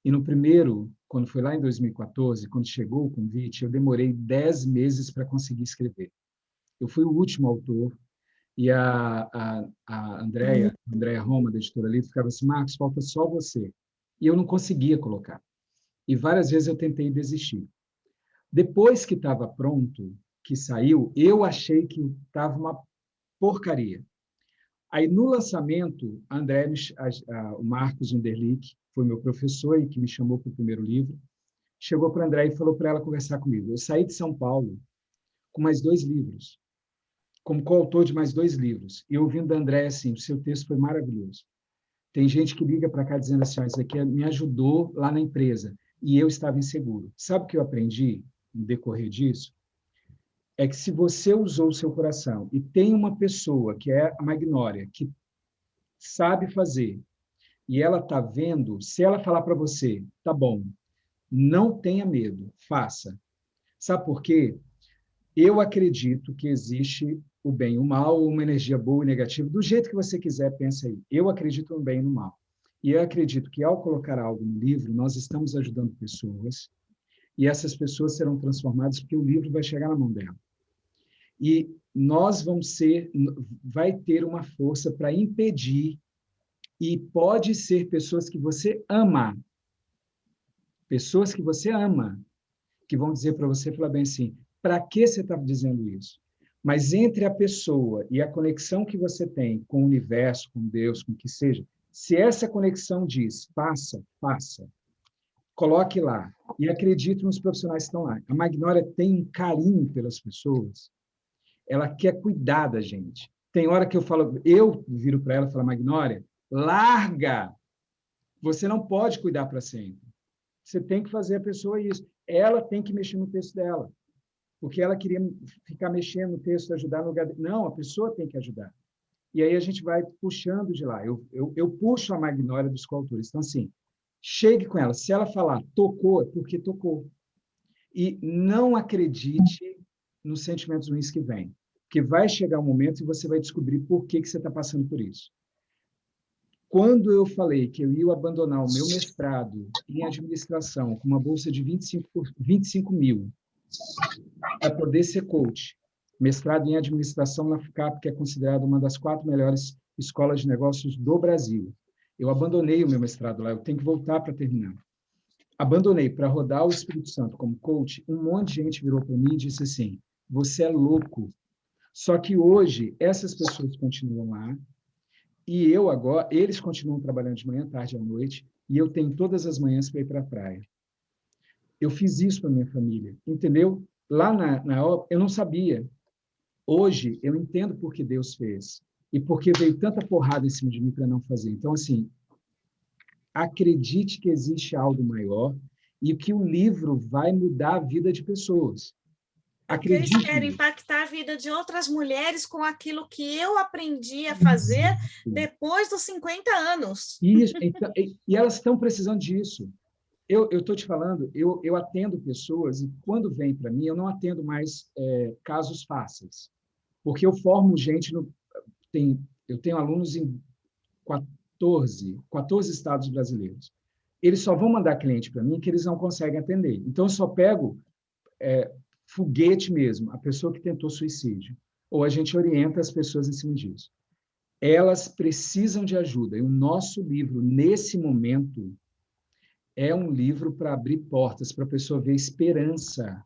E no primeiro, quando foi lá em 2014, quando chegou o convite, eu demorei 10 meses para conseguir escrever. Eu fui o último autor, e a Andréia Roma, da Editora Livre, ficava assim, Marcos, falta só você. E eu não conseguia colocar. E várias vezes eu tentei desistir. Depois que estava pronto, que saiu, eu achei que estava uma porcaria. Aí, no lançamento, o Marcos Underlich, foi meu professor e que me chamou para o primeiro livro, chegou para a Andréia e falou para ela conversar comigo. Eu saí de São Paulo com mais 2 livros, como coautor de mais 2 livros, e ouvindo da Andréia assim, o seu texto foi maravilhoso. Tem gente que liga para cá dizendo assim, isso aqui me ajudou lá na empresa, e eu estava inseguro. Sabe o que eu aprendi no decorrer disso? É que se você usou o seu coração e tem uma pessoa, que é a Magnólia, que sabe fazer, e ela está vendo, se ela falar para você, tá bom, não tenha medo, faça. Sabe por quê? Eu acredito que existe o bem e o mal, uma energia boa e negativa, do jeito que você quiser, pensa aí. Eu acredito no bem e no mal. E eu acredito que, ao colocar algo no livro, nós estamos ajudando pessoas, e essas pessoas serão transformadas porque o livro vai chegar na mão dela. E nós vai ter uma força para impedir, e pode ser pessoas que você ama, pessoas que você ama, que vão dizer para você, falar bem assim, para que você está dizendo isso? Mas entre a pessoa e a conexão que você tem com o universo, com Deus, com o que seja, se essa conexão diz, faça, faça, coloque lá e acredite nos profissionais que estão lá. A Magnólia tem um carinho pelas pessoas, ela quer cuidar da gente. Tem hora que eu viro para ela e falo, Magnólia, larga! Você não pode cuidar para sempre. Você tem que fazer a pessoa isso. Ela tem que mexer no texto dela, porque ela queria ficar mexendo no texto, ajudar no lugar... Não, a pessoa tem que ajudar. E aí a gente vai puxando de lá. Eu puxo a Magnólia dos coautores. Então, assim, chegue com ela. Se ela falar tocou, é porque tocou. E não acredite nos sentimentos ruins que vêm, porque vai chegar um momento e você vai descobrir por que você está passando por isso. Quando eu falei que eu ia abandonar o meu mestrado em administração com uma bolsa de 25 mil para poder ser coach, mestrado em administração na FUCAP, que é considerada uma das 4 melhores escolas de negócios do Brasil. Eu abandonei o meu mestrado lá, eu tenho que voltar para terminar. Abandonei para rodar o Espírito Santo como coach, um monte de gente virou para mim e disse assim, você é louco. Só que hoje, essas pessoas continuam lá, e eu agora, eles continuam trabalhando de manhã, tarde e à noite, e eu tenho todas as manhãs para ir para a praia. Eu fiz isso para minha família, entendeu? Lá na obra, eu não sabia. Hoje, eu entendo por que Deus fez, e porque veio tanta porrada em cima de mim para não fazer. Então, assim, acredite que existe algo maior, e que o livro vai mudar a vida de pessoas. Porque eu espero impactar a vida de outras mulheres com aquilo que eu aprendi a fazer depois dos 50 anos. Isso, então, e elas estão precisando disso. Eu estou te falando, eu atendo pessoas, e quando vem para mim, eu não atendo mais casos fáceis, porque eu formo gente, eu tenho alunos em 14 estados brasileiros. Eles só vão mandar cliente para mim que eles não conseguem atender. Então, eu só pego... foguete mesmo, a pessoa que tentou suicídio, ou a gente orienta as pessoas em cima disso. Elas precisam de ajuda, e o nosso livro, nesse momento, é um livro para abrir portas, para a pessoa ver esperança.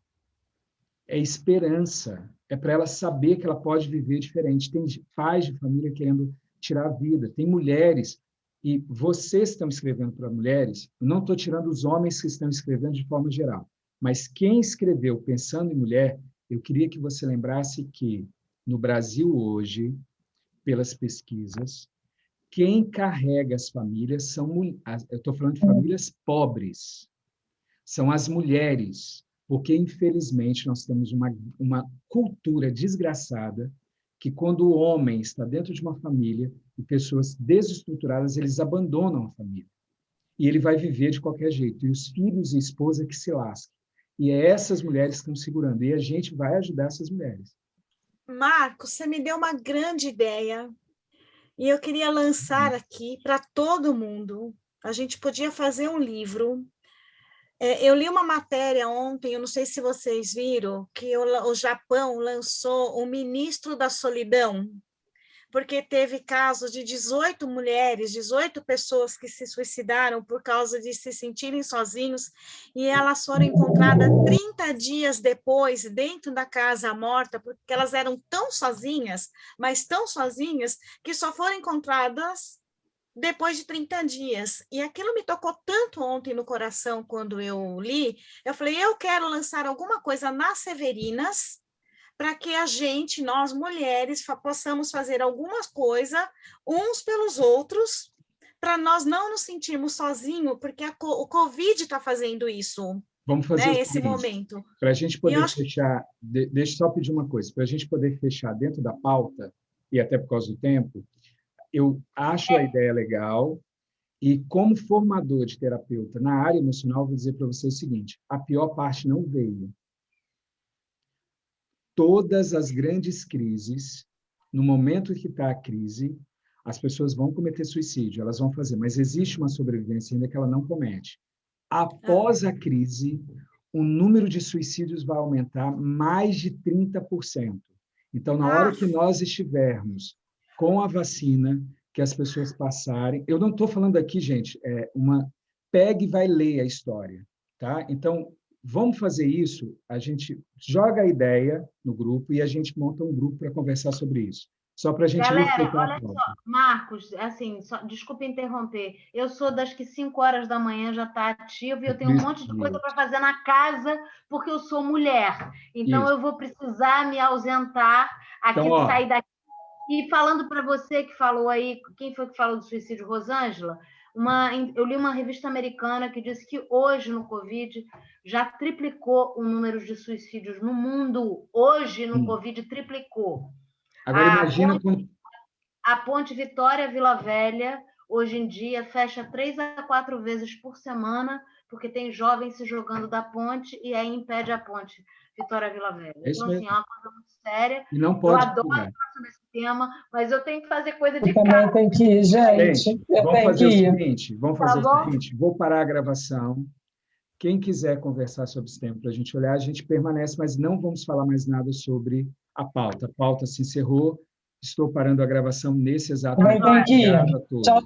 É esperança, é para ela saber que ela pode viver diferente. Tem pais de família querendo tirar a vida, tem mulheres, e vocês estão escrevendo para mulheres, eu não estou tirando os homens que estão escrevendo de forma geral, mas quem escreveu pensando em mulher, eu queria que você lembrasse que, no Brasil hoje, pelas pesquisas, quem carrega as famílias são... Eu estou falando de famílias pobres. São as mulheres, porque, infelizmente, nós temos uma cultura desgraçada que, quando o homem está dentro de uma família, e pessoas desestruturadas, eles abandonam a família. E ele vai viver de qualquer jeito. E os filhos e a esposa que se lascam. E é essas mulheres que estão segurando. E a gente vai ajudar essas mulheres. Marcos, você me deu uma grande ideia. E eu queria lançar aqui para todo mundo. A gente podia fazer um livro. Eu li uma matéria ontem, eu não sei se vocês viram, que o Japão lançou o Ministro da Solidão, porque teve casos de 18 mulheres, 18 pessoas que se suicidaram por causa de se sentirem sozinhos, e elas foram encontradas 30 dias depois, dentro da casa morta, porque elas eram tão sozinhas, mas tão sozinhas, que só foram encontradas depois de 30 dias. E aquilo me tocou tanto ontem no coração, quando eu li, eu falei, eu quero lançar alguma coisa nas Severinas, para que a gente, nós mulheres, possamos fazer alguma coisa uns pelos outros, para nós não nos sentirmos sozinhos, porque o Covid está fazendo isso. Vamos fazer esse momento. Para a gente poder fechar, deixa eu só pedir uma coisa, para a gente poder fechar dentro da pauta, e até por causa do tempo, eu acho a ideia legal, e como formador de terapeuta na área emocional, vou dizer para você o seguinte, a pior parte não veio. Todas as grandes crises, no momento que está a crise, as pessoas vão cometer suicídio, elas vão fazer, mas existe uma sobrevivência ainda que ela não comete. Após a crise, o número de suicídios vai aumentar mais de 30%. Então, na hora que nós estivermos com a vacina, que as pessoas passarem... Eu não estou falando aqui, gente, pegue e vai ler a história. tá? Então, vamos fazer isso, a gente joga a ideia no grupo e a gente monta um grupo para conversar sobre isso. Só para a gente... Galera, olha só, Marcos, assim, desculpa interromper, eu sou das que 5 horas da manhã já está ativo e eu tenho um monte de coisa para fazer na casa, porque eu sou mulher. Então, eu vou precisar me ausentar aqui, então, sair daqui. E falando para você que falou aí, quem foi que falou do suicídio, Rosângela? Eu li uma revista americana que disse que hoje, no Covid, já triplicou o número de suicídios no mundo. Hoje, no Covid, triplicou. Agora, imagina quando... A Ponte Vitória-Vila Velha, hoje em dia, fecha 3 a 4 vezes por semana, porque tem jovens se jogando da ponte e aí impede a ponte Vitória-Vila Velha. Então, assim, é uma coisa muito séria. E não pode... Eu adoro falar sobre esse tema, mas eu tenho que fazer coisa de eu casa. Também tenho que ir, gente. Vamos fazer o seguinte, vou parar a gravação. Quem quiser conversar sobre esse tema para a gente olhar, a gente permanece, mas não vamos falar mais nada sobre a pauta. A pauta se encerrou. Estou parando a gravação nesse exato momento. Tchau.